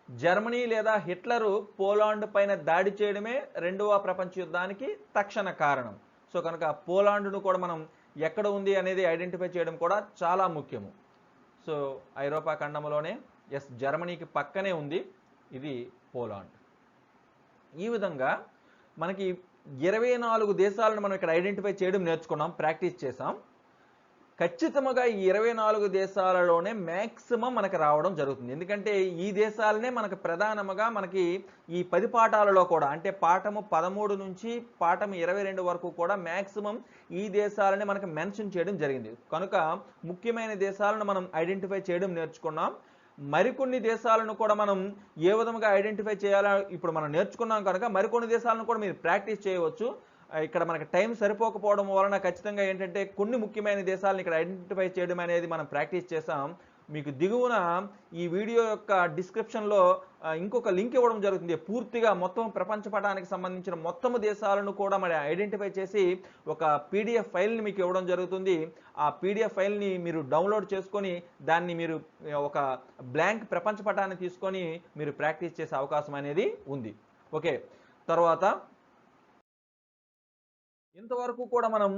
జర్మనీ లేదా హిట్లరు పోలాండ్ పైన దాడి చేయడమే రెండవ ప్రపంచ యుద్ధానికి తక్షణ కారణం. సో కనుక పోలాండ్ను కూడా మనం ఎక్కడ ఉంది అనేది ఐడెంటిఫై చేయడం కూడా చాలా ముఖ్యము. సో ఐరోపా ఖండంలోనే జర్మనీకి పక్కనే ఉంది ఇది పోలాండ్. ఈ విధంగా మనకి 24 దేశాలను మనం ఇక్కడ ఐడెంటిఫై చేయడం నేర్చుకున్నాం, ప్రాక్టీస్ చేసాం. ఖచ్చితంగా ఈ 24 దేశాలలోనే మ్యాక్సిమం మనకు రావడం జరుగుతుంది. ఎందుకంటే ఈ దేశాలనే మనకు ప్రధానముగా మనకి ఈ 10 పాఠాలలో కూడా, అంటే పాఠము 13 నుంచి పాఠము 22 వరకు కూడా మ్యాక్సిమం ఈ దేశాలనే మనకు మెన్షన్ చేయడం జరిగింది. కనుక ముఖ్యమైన దేశాలను మనం ఐడెంటిఫై చేయడం నేర్చుకున్నాం. మరికొన్ని దేశాలను కూడా మనం ఏ విధంగా ఐడెంటిఫై చేయాలో ఇప్పుడు మనం నేర్చుకున్నాం కనుక మరికొన్ని దేశాలను కూడా మీరు ప్రాక్టీస్ చేయవచ్చు. ఇక్కడ మనకి టైం సరిపోకపోవడం వలన ఖచ్చితంగా ఏంటంటే కొన్ని ముఖ్యమైన దేశాలను ఇక్కడ ఐడెంటిఫై చేయడం అనేది మనం ప్రాక్టీస్ చేసాం. మీకు దిగువన ఈ వీడియో యొక్క డిస్క్రిప్షన్లో ఇంకొక లింక్ ఇవ్వడం జరుగుతుంది. పూర్తిగా మొత్తం ప్రపంచ పటానికి సంబంధించిన మొత్తం దేశాలను కూడా మరి ఐడెంటిఫై చేసి ఒక పీడిఎఫ్ ఫైల్ని మీకు ఇవ్వడం జరుగుతుంది. ఆ పీడిఎఫ్ ఫైల్ని మీరు డౌన్లోడ్ చేసుకొని దాన్ని మీరు ఒక బ్లాంక్ ప్రపంచ పటాన్ని తీసుకొని మీరు ప్రాక్టీస్ చేసే అవకాశం అనేది ఉంది. ఓకే, తర్వాత ఇంతవరకు కూడా మనం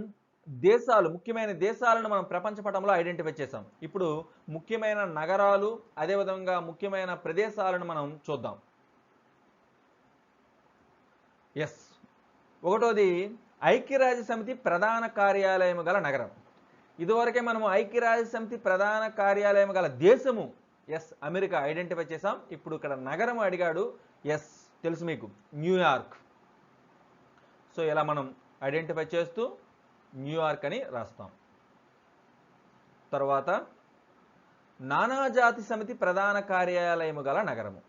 దేశాలు, ముఖ్యమైన దేశాలను మనం ప్రపంచ పటంలో ఐడెంటిఫై చేసాం. ఇప్పుడు ముఖ్యమైన నగరాలు, అదేవిధంగా ముఖ్యమైన ప్రదేశాలను మనం చూద్దాం. ఒకటోది ఐక్యరాజ్య సమితి ప్రధాన కార్యాలయం గల నగరం. ఇదివరకే మనము ఐక్యరాజ్య సమితి ప్రధాన కార్యాలయం గల దేశము అమెరికా ఐడెంటిఫై చేసాం. ఇప్పుడు ఇక్కడ నగరం అడిగాడు. తెలుసు మీకు, న్యూయార్క్. సో ఇలా మనం ఐడెంటిఫై చేస్తూ న్యూయార్క్ అని రాస్తాం. తర్వాత నానాజాతి సమితి ప్రధాన కార్యాలయము గల నగరము.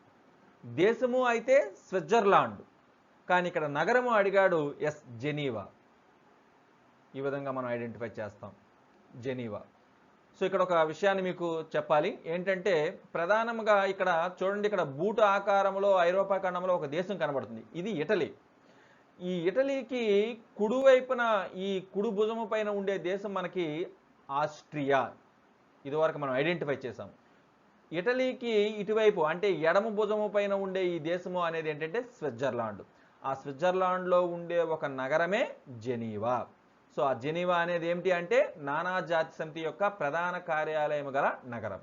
దేశము అయితే స్విట్జర్లాండ్, కానీ ఇక్కడ నగరము అడిగాడు. జెనీవా. ఈ విధంగా మనం ఐడెంటిఫై చేస్తాం, జెనీవా. సో ఇక్కడ ఒక విషయాన్ని మీకు చెప్పాలి ఏంటంటే, ప్రధానంగా ఇక్కడ చూడండి, ఇక్కడ బూటు ఆకారంలో ఐరోపా ఖండంలో ఒక దేశం కనబడుతుంది. ఇది ఇటలీ. ఈ ఇటలీకి కుడివైపున ఈ కుడి భుజము పైన ఉండే దేశం మనకి ఆస్ట్రియా. ఇదివరకు మనం ఐడెంటిఫై చేసాం. ఇటలీకి ఇటువైపు అంటే ఎడమ భుజము పైన ఉండే ఈ దేశము అనేది ఏంటంటే స్విట్జర్లాండ్. ఆ స్విట్జర్లాండ్లో ఉండే ఒక నగరమే జెనీవా. సో ఆ జెనీవా అనేది ఏమిటి అంటే నానాజాతి సమితి యొక్క ప్రధాన కార్యాలయం గల నగరం.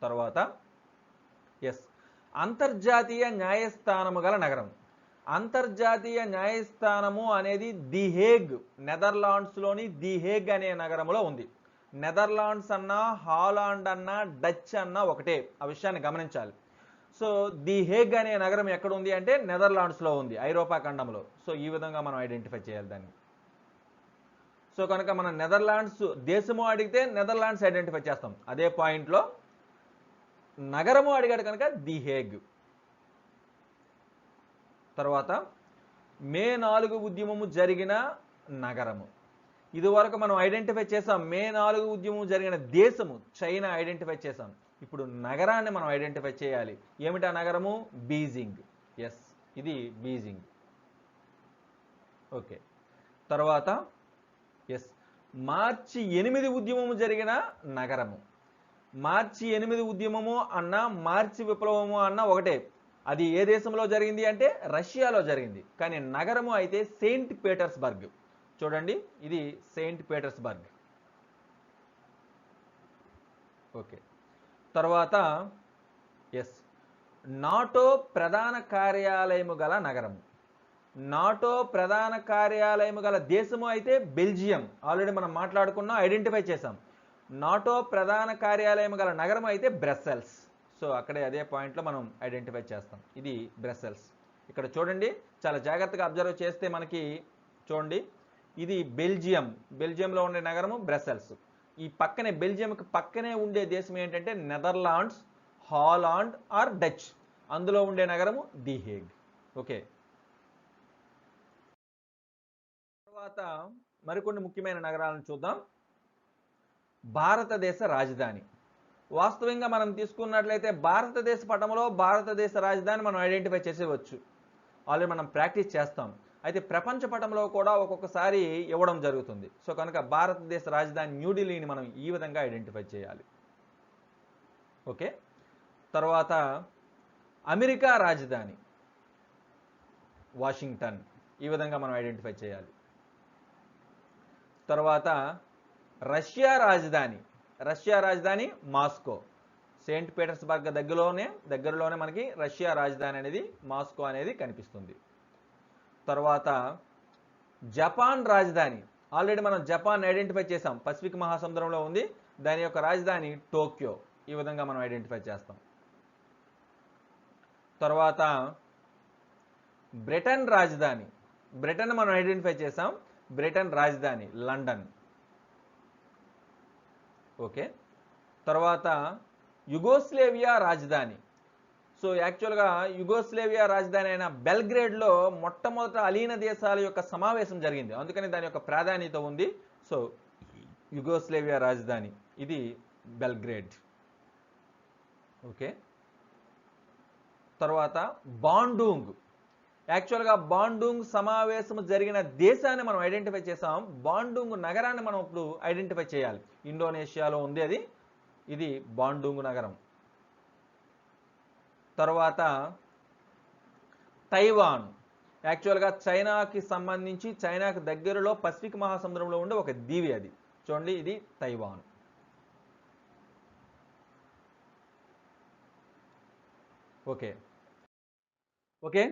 తర్వాత అంతర్జాతీయ న్యాయస్థానము గల నగరం. అంతర్జాతీయ న్యాయస్థానము అనేది ది హేగ్, నెదర్లాండ్స్లోని ది హేగ్ అనే నగరంలో ఉంది. నెదర్లాండ్స్ అన్నా, హాలాండ్ అన్నా, డచ్ అన్నా ఒకటే, ఆ విషయాన్ని గమనించాలి. సో ది హేగ్ అనే నగరం ఎక్కడ ఉంది అంటే నెదర్లాండ్స్లో ఉంది, ఐరోపా ఖండంలో. సో ఈ విధంగా మనం ఐడెంటిఫై చేయాలి దాన్ని. సో కనుక మనం నెదర్లాండ్స్ దేశము అడిగితే నెదర్లాండ్స్ ఐడెంటిఫై చేస్తాం. అదే పాయింట్లో నగరము అడిగాడు కనుక ది హేగ్. తర్వాత మే 4 ఉద్యమము జరిగిన నగరము. ఇదివరకు మనం ఐడెంటిఫై చేసాం. మే 4 ఉద్యమం జరిగిన దేశము చైనా ఐడెంటిఫై చేసాం. ఇప్పుడు నగరాన్ని మనం ఐడెంటిఫై చేయాలి. ఏమిటా నగరము? బీజింగ్. ఇది బీజింగ్. ఓకే, తర్వాత మార్చి 8 ఉద్యమము జరిగిన నగరము. మార్చి 8 ఉద్యమము అన్నా, మార్చి విప్లవము అన్నా ఒకటే. అది ఏ దేశంలో జరిగింది అంటే రష్యాలో జరిగింది. కానీ నగరము అయితే సెయింట్ పీటర్స్బర్గ్. చూడండి, ఇది సెయింట్ పీటర్స్బర్గ్. ఓకే, తర్వాత నాటో ప్రధాన కార్యాలయము గల నగరము. నాటో ప్రధాన కార్యాలయము గల దేశము అయితే బెల్జియం. ఆల్రెడీ మనం మాట్లాడుకున్నాం, ఐడెంటిఫై చేసాం. నాటో ప్రధాన కార్యాలయం గల నగరం అయితే బ్రస్సెల్స్. సో అక్కడే అదే పాయింట్లో మనం ఐడెంటిఫై చేస్తాం. ఇది బ్రస్సెల్స్. ఇక్కడ చూడండి, చాలా జాగ్రత్తగా అబ్జర్వ్ చేస్తే మనకి చూడండి, ఇది బెల్జియంలో ఉండే నగరము బ్రసెల్స్. ఈ పక్కనే బెల్జియంకి పక్కనే ఉండే దేశం ఏంటంటే నెదర్లాండ్స్, హాలాండ్ ఆర్ డచ్. అందులో ఉండే నగరము ది హేగ్. ఓకే, తర్వాత మరికొన్ని ముఖ్యమైన నగరాలను చూద్దాం. భారతదేశ రాజధాని. వాస్తవంగా మనం తీసుకున్నట్లయితే భారతదేశ పటంలో భారతదేశ రాజధాని మనం ఐడెంటిఫై చేసేవచ్చు, ఆల్రెడీ మనం ప్రాక్టీస్ చేస్తాం. అయితే ప్రపంచ పటంలో కూడా ఒక్కొక్కసారి ఇవ్వడం జరుగుతుంది. సో కనుక భారతదేశ రాజధాని న్యూఢిల్లీని మనం ఈ విధంగా ఐడెంటిఫై చేయాలి. ఓకే, తర్వాత అమెరికా రాజధాని వాషింగ్టన్, ఈ విధంగా మనం ఐడెంటిఫై చేయాలి. తర్వాత రష్యా రాజధాని మాస్కో. సెయింట్ పీటర్స్బర్గ్ దగ్గరలోనే మనకి రష్యా రాజధాని అనేది మాస్కో అనేది కనిపిస్తుంది. తర్వాత జపాన్ రాజధాని, ఆల్రెడీ మనం జపాన్ ఐడెంటిఫై చేసాం, పసిఫిక్ మహాసముద్రంలో ఉంది. దాని యొక్క రాజధాని టోక్యో. ఈ విధంగా మనం ఐడెంటిఫై చేస్తాం. తర్వాత బ్రిటన్ మనం ఐడెంటిఫై చేసాం. బ్రిటన్ రాజధాని లండన్. ఓకే, తర్వాత యుగోస్లేవియా రాజధాని. సో యాక్చువల్గా యుగోస్లేవియా రాజధాని అయిన బెల్గ్రేడ్లో మొట్టమొదట అలీన దేశాల యొక్క సమావేశం జరిగింది, అందుకని దాని యొక్క ప్రాధాన్యత ఉంది. సో యుగోస్లేవియా రాజధాని ఇది బెల్గ్రేడ్. ఓకే, తర్వాత బాండూంగ్. యాక్చువల్గా బాండూంగ్ సమావేశం జరిగిన దేశాన్ని మనం ఐడెంటిఫై చేసాం. బాండూంగ్ నగరాన్ని మనం ఇప్పుడు ఐడెంటిఫై చేయాలి. ఇండోనేషియాలో ఉంది అది, ఇది బాండూంగ్ నగరం. తర్వాత తైవాన్. యాక్చువల్గా చైనాకి సంబంధించి చైనాకి దగ్గరలో పసిఫిక్ మహాసముద్రంలో ఉండే ఒక దీవి అది. చూడండి, ఇది తైవాన్. ఓకే ఓకే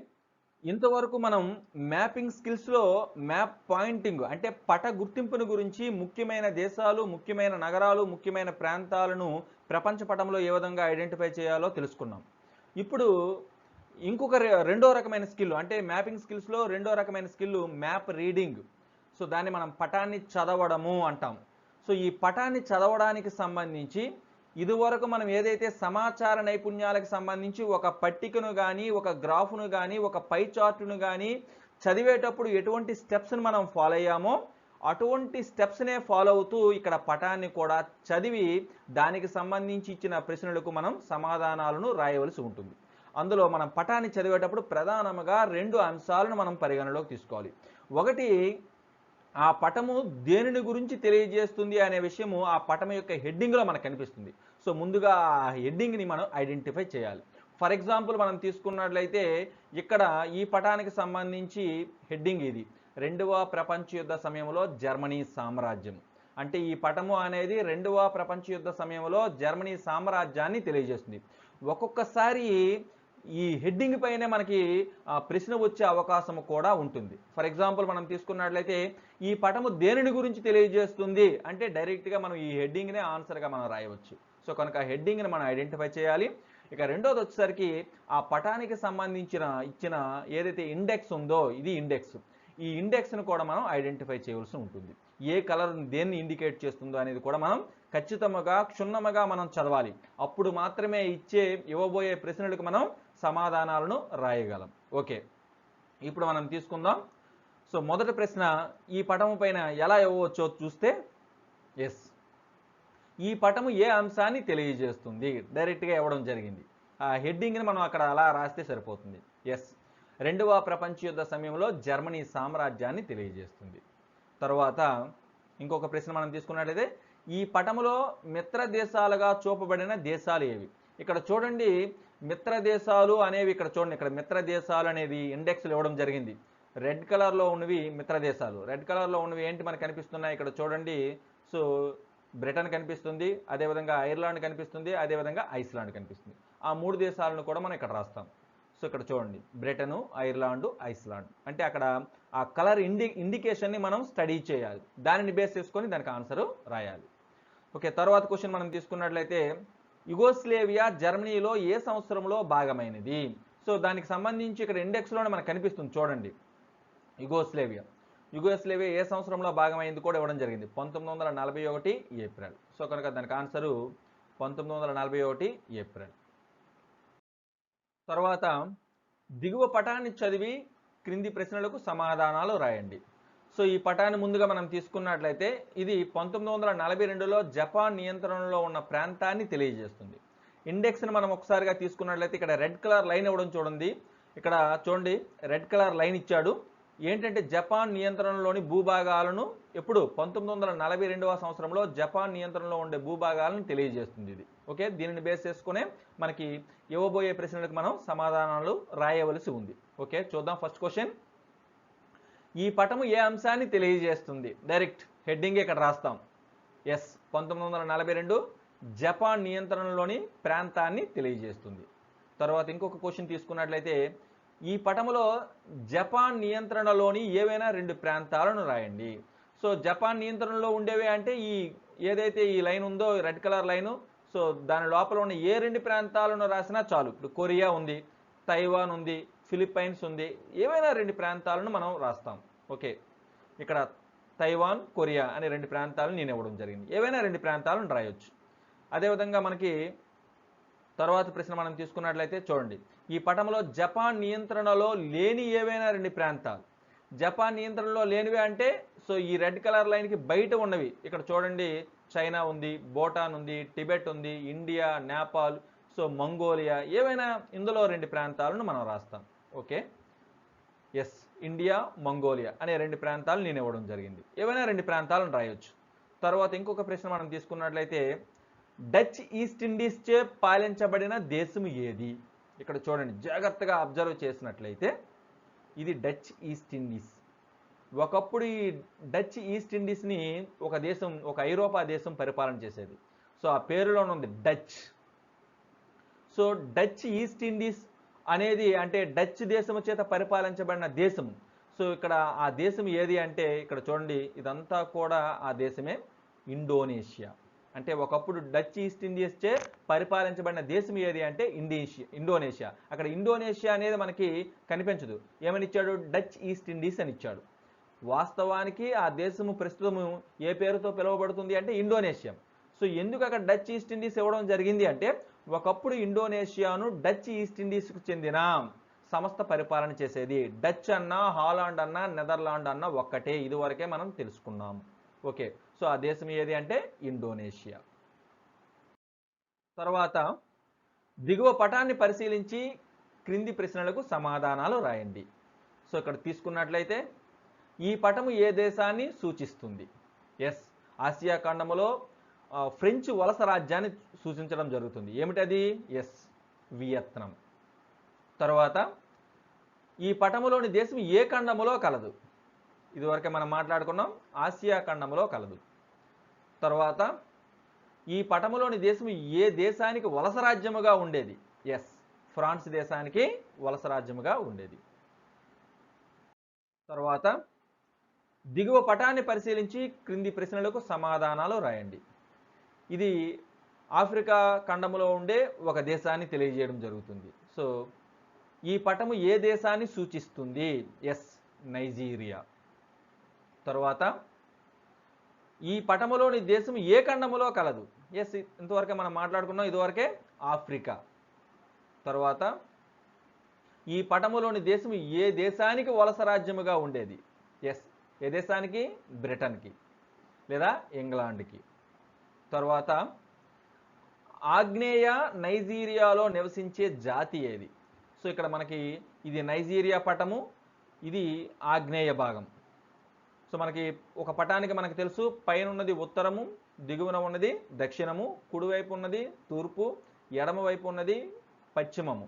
ఇంతవరకు మనం మ్యాపింగ్ స్కిల్స్లో మ్యాప్ పాయింటింగ్ అంటే పట గుర్తింపును గురించి, ముఖ్యమైన దేశాలు, ముఖ్యమైన నగరాలు, ముఖ్యమైన ప్రాంతాలను ప్రపంచ పటంలో ఏ విధంగా ఐడెంటిఫై చేయాలో తెలుసుకున్నాం. ఇప్పుడు ఇంకొక రెండో రకమైన స్కిల్, అంటే మ్యాపింగ్ స్కిల్స్లో రెండో రకమైన స్కిల్ మ్యాప్ రీడింగ్. సో దాన్ని మనం పటాన్ని చదవడము అంటాం. సో ఈ పటాన్ని చదవడానికి సంబంధించి ఇదివరకు మనం ఏదైతే సమాచార నైపుణ్యాలకు సంబంధించి ఒక పట్టికను కానీ, ఒక గ్రాఫ్ను కానీ, ఒక పై చార్టును కానీ చదివేటప్పుడు ఎటువంటి స్టెప్స్ని మనం ఫాలో అయ్యామో అటువంటి స్టెప్స్నే ఫాలో అవుతూ ఇక్కడ పటాన్ని కూడా చదివి దానికి సంబంధించి ఇచ్చిన ప్రశ్నలకు మనం సమాధానాలను రాయవలసి ఉంటుంది. అందులో మనం పటాన్ని చదివేటప్పుడు ప్రధానంగా రెండు అంశాలను మనం పరిగణలోకి తీసుకోవాలి. ఒకటి, ఆ పటము దేనిని గురించి తెలియజేస్తుంది అనే విషయము ఆ పటం యొక్క హెడ్డింగ్లో మనకు కనిపిస్తుంది. సో ముందుగా ఆ హెడ్డింగ్ని మనం ఐడెంటిఫై చేయాలి. ఫర్ ఎగ్జాంపుల్ మనం తీసుకున్నట్లయితే ఇక్కడ ఈ పటానికి సంబంధించి హెడ్డింగ్ ఇది, 2వ ప్రపంచ యుద్ధ సమయంలో జర్మనీ సామ్రాజ్యం. అంటే ఈ పటము అనేది 2వ ప్రపంచ యుద్ధ సమయంలో జర్మనీ సామ్రాజ్యాన్ని తెలియజేస్తుంది. ఒక్కొక్కసారి ఈ హెడ్డింగ్ పైనే మనకి ప్రశ్న వచ్చే అవకాశం కూడా ఉంటుంది. ఫర్ ఎగ్జాంపుల్ మనం తీసుకున్నట్లయితే ఈ పటము దేనిని గురించి తెలియజేస్తుంది అంటే డైరెక్ట్గా మనం ఈ హెడ్డింగ్నే ఆన్సర్గా మనం రాయవచ్చు. సో కనుక హెడ్డింగ్ని మనం ఐడెంటిఫై చేయాలి. ఇక రెండోది వచ్చేసరికి ఆ పటానికి సంబంధించిన ఇచ్చిన ఏదైతే ఇండెక్స్ ఉందో ఇది ఇండెక్స్. ఈ ఇండెక్స్ను కూడా మనం ఐడెంటిఫై చేయవలసి ఉంటుంది. ఏ కలర్ దేన్ని ఇండికేట్ చేస్తుందో అనేది కూడా మనం ఖచ్చితంగా క్షుణ్ణంగా మనం చదవాలి. అప్పుడు మాత్రమే ఇవ్వబోయే ప్రశ్నలకు మనం సమాధానాలను రాయగలం. ఓకే, ఇప్పుడు మనం తీసుకుందాం. సో మొదటి ప్రశ్న, ఈ పటము పైన ఎలా ఇవ్వవచ్చో చూస్తే, ఎస్, ఈ పటము ఏ అంశాన్ని తెలియజేస్తుంది డైరెక్ట్గా ఇవ్వడం జరిగింది. ఆ హెడ్డింగ్ని మనం అక్కడ అలా రాస్తే సరిపోతుంది. ఎస్, 2వ ప్రపంచ యుద్ధ సమయంలో జర్మనీ సామ్రాజ్యాన్ని తెలియజేస్తుంది. తర్వాత ఇంకొక ప్రశ్న మనం తీసుకున్నట్లయితే, ఈ పటములో మిత్ర దేశాలుగా చూపబడిన దేశాలు ఏవి? ఇక్కడ చూడండి, మిత్ర దేశాలు అనేవి ఇక్కడ చూడండి, ఇక్కడ మిత్ర దేశాలు అనేది ఇండెక్స్లు ఇవ్వడం జరిగింది. రెడ్ కలర్లో ఉన్నవి మిత్ర దేశాలు. రెడ్ కలర్లో ఉన్నవి ఏంటి మనకు కనిపిస్తున్నాయి ఇక్కడ చూడండి. సో బ్రిటన్ కనిపిస్తుంది, అదేవిధంగా ఐర్లాండ్ కనిపిస్తుంది, అదేవిధంగా ఐస్లాండ్ కనిపిస్తుంది. ఆ 3 దేశాలను కూడా మనం ఇక్కడ రాస్తాం. సో ఇక్కడ చూడండి, బ్రిటను, ఐర్లాండ్, ఐస్లాండ్. అంటే అక్కడ ఆ కలర్ ఇండికేషన్ని మనం స్టడీ చేయాలి. దానిని బేస్ చేసుకొని దానికి ఆన్సర్ రాయాలి. ఓకే, తర్వాత క్వశ్చన్ మనం తీసుకున్నట్లయితే, యుగోస్లేవియా జర్మనీలో ఏ సంవత్సరంలో భాగమైనది? సో దానికి సంబంధించి ఇక్కడ ఇండెక్స్లోనే మనకు కనిపిస్తుంది చూడండి. యుగోస్లేవియా ఏ సంవత్సరంలో భాగమైంది కూడా ఇవ్వడం జరిగింది, 1941 ఏప్రిల్. సో కనుక దానికి ఆన్సరు 1941 ఏప్రిల్. తర్వాత దిగువ పటాన్ని చదివి క్రింది ప్రశ్నలకు సమాధానాలు రాయండి. సో ఈ పటాన్ని ముందుగా మనం తీసుకున్నట్లయితే ఇది 1942లో జపాన్ నియంత్రణలో ఉన్న ప్రాంతాన్ని తెలియజేస్తుంది. ఇండెక్స్ని మనం ఒకసారిగా తీసుకున్నట్లయితే ఇక్కడ రెడ్ కలర్ లైన్ ఇవ్వడం చూడండి. ఇక్కడ చూడండి రెడ్ కలర్ లైన్ ఇచ్చాడు. ఏంటంటే జపాన్ నియంత్రణలోని భూభాగాలను ఎప్పుడు 1942వ సంవత్సరంలో జపాన్ నియంత్రణలో ఉండే భూభాగాలను తెలియజేస్తుంది ఇది. ఓకే, దీనిని బేస్ చేసుకునే మనకి ఇవ్వబోయే ప్రశ్నలకు మనం సమాధానాలు రాయవలసి ఉంది. ఓకే, చూద్దాం. ఫస్ట్ క్వశ్చన్, ఈ పటము ఏ అంశాన్ని తెలియజేస్తుంది? డైరెక్ట్ హెడ్డింగ్ ఇక్కడ రాస్తాం. ఎస్, 1942 జపాన్ నియంత్రణలోని ప్రాంతాన్ని తెలియజేస్తుంది. తర్వాత ఇంకొక క్వశ్చన్ తీసుకున్నట్లయితే ఈ పటములో జపాన్ నియంత్రణలోని ఏవైనా 2 ప్రాంతాలను రాయండి. సో జపాన్ నియంత్రణలో ఉండేవి అంటే ఏదైతే ఈ లైన్ ఉందో రెడ్ కలర్ లైను, సో దాని లోపల ఉన్న ఏ 2 ప్రాంతాలను రాసినా చాలు. ఇప్పుడు కొరియా ఉంది, తైవాన్ ఉంది, ఫిలిప్పైన్స్ ఉంది, ఏవైనా 2 ప్రాంతాలను మనం రాస్తాం. ఓకే, ఇక్కడ తైవాన్, కొరియా అనే 2 ప్రాంతాలను నేను ఇవ్వడం జరిగింది. ఏవైనా 2 ప్రాంతాలను రాయొచ్చు. అదేవిధంగా మనకి తర్వాత ప్రశ్న మనం తీసుకున్నట్లయితే చూడండి, ఈ పటంలో జపాన్ నియంత్రణలో లేని ఏవైనా 2 ప్రాంతాలు. జపాన్ నియంత్రణలో లేనివి అంటే సో ఈ రెడ్ కలర్ లైన్కి బయట ఉన్నవి. ఇక్కడ చూడండి, చైనా ఉంది, భూటాన్ ఉంది, టిబెట్ ఉంది, ఇండియా, నేపాల్, సో మంగోలియా, ఏవైనా ఇందులో 2 ప్రాంతాలను మనం రాస్తాం. ఓకే, ఎస్, ఇండియా, మంగోలియా అనే 2 ప్రాంతాలు నేను ఇవ్వడం జరిగింది. ఏవైనా 2 ప్రాంతాలను రాయొచ్చు. తర్వాత ఇంకొక ప్రశ్న మనం తీసుకున్నట్లయితే డచ్ ఈస్ట్ ఇండీస్ చే పాలించబడిన దేశం ఏది? ఇక్కడ చూడండి, జాగ్రత్తగా అబ్జర్వ్ చేసినట్లయితే ఇది డచ్ ఈస్ట్ ఇండీస్. ఒకప్పుడు ఈ డచ్ ఈస్ట్ ఇండీస్ని ఒక దేశం, ఒక ఐరోపా దేశం పరిపాలన చేసేది. సో ఆ పేరులోనే ఉంది Dutch. So Dutch east Indies అనేది అంటే డచ్ దేశము చేత పరిపాలించబడిన దేశం. సో ఇక్కడ ఆ దేశం ఏది అంటే ఇక్కడ చూడండి, ఇదంతా కూడా ఆ దేశమే ఇండోనేషియా. అంటే ఒకప్పుడు డచ్ ఈస్ట్ ఇండియస్ చే పరిపాలించబడిన దేశం ఏది అంటే ఇండోనేషియా. అక్కడ ఇండోనేషియా అనేది మనకి కనిపించదు. ఏమని ఇచ్చాడు? డచ్ ఈస్ట్ ఇండీస్ అని ఇచ్చాడు. వాస్తవానికి ఆ దేశము ప్రస్తుతము ఏ పేరుతో పిలువబడుతుంది అంటే ఇండోనేషియా. సో ఎందుకు అక్కడ డచ్ ఈస్ట్ ఇండీస్ ఇవ్వడం జరిగింది అంటే ఒకప్పుడు ఇండోనేషియాను డచ్ ఈస్ట్ ఇండీస్కు చెందిన సంస్థ పరిపాలన చేసేది. డచ్ అన్నా, హాలాండ్ అన్నా, నెదర్లాండ్ అన్నా ఒక్కటే. ఇదివరకే మనం తెలుసుకున్నాం. ఓకే, సో ఆ దేశం ఏది అంటే ఇండోనేషియా. తర్వాత దిగువ పటాన్ని పరిశీలించి క్రింది ప్రశ్నలకు సమాధానాలు రాయండి. సో ఇక్కడ తీసుకున్నట్లయితే ఈ పటము ఏ దేశాన్ని సూచిస్తుంది? ఎస్, ఆసియా ఖండములో ఫ్రెంచ్ వలస రాజ్యాన్ని సూచించడం జరుగుతుంది. ఏమిటది? Yes, Vietnam. తర్వాత ఈ పటములోని దేశం ఏ ఖండములో కలదు? ఇదివరకే మనం మాట్లాడుకున్నాం, ఆసియా ఖండములో కలదు. తర్వాత ఈ పటములోని దేశం ఏ దేశానికి వలస రాజ్యముగా ఉండేది? ఎస్, ఫ్రాన్స్ దేశానికి వలస రాజ్యముగా ఉండేది. తర్వాత దిగువ పటాన్ని పరిశీలించి క్రింది ప్రశ్నలకు సమాధానాలు రాయండి. ఇది ఆఫ్రికా ఖండములో ఉండే ఒక దేశాన్ని తెలియజేయడం జరుగుతుంది. సో ఈ పటము ఏ దేశాన్ని సూచిస్తుంది? Yes, Nigeria. తర్వాత ఈ పటములోని దేశం ఏ ఖండములో కలదు? ఎస్, ఇంతవరకే మనం మాట్లాడుకున్నాం, ఇదివరకే ఆఫ్రికా. తర్వాత ఈ పటములోని దేశం ఏ దేశానికి వలస రాజ్యముగా ఉండేది? ఎస్, ఏ దేశానికి? బ్రిటన్కి లేదా ఇంగ్లాండ్కి. తర్వాత ఆగ్నేయ నైజీరియాలో నివసించే జాతి ఏది? సో ఇక్కడ మనకి ఇది నైజీరియా పటము, ఇది ఆగ్నేయ భాగం. సో మనకి ఒక పటానికి మనకు తెలుసు, పైన ఉన్నది ఉత్తరము, దిగువన ఉన్నది దక్షిణము, కుడివైపు ఉన్నది తూర్పు, ఎడమ వైపు ఉన్నది పశ్చిమము.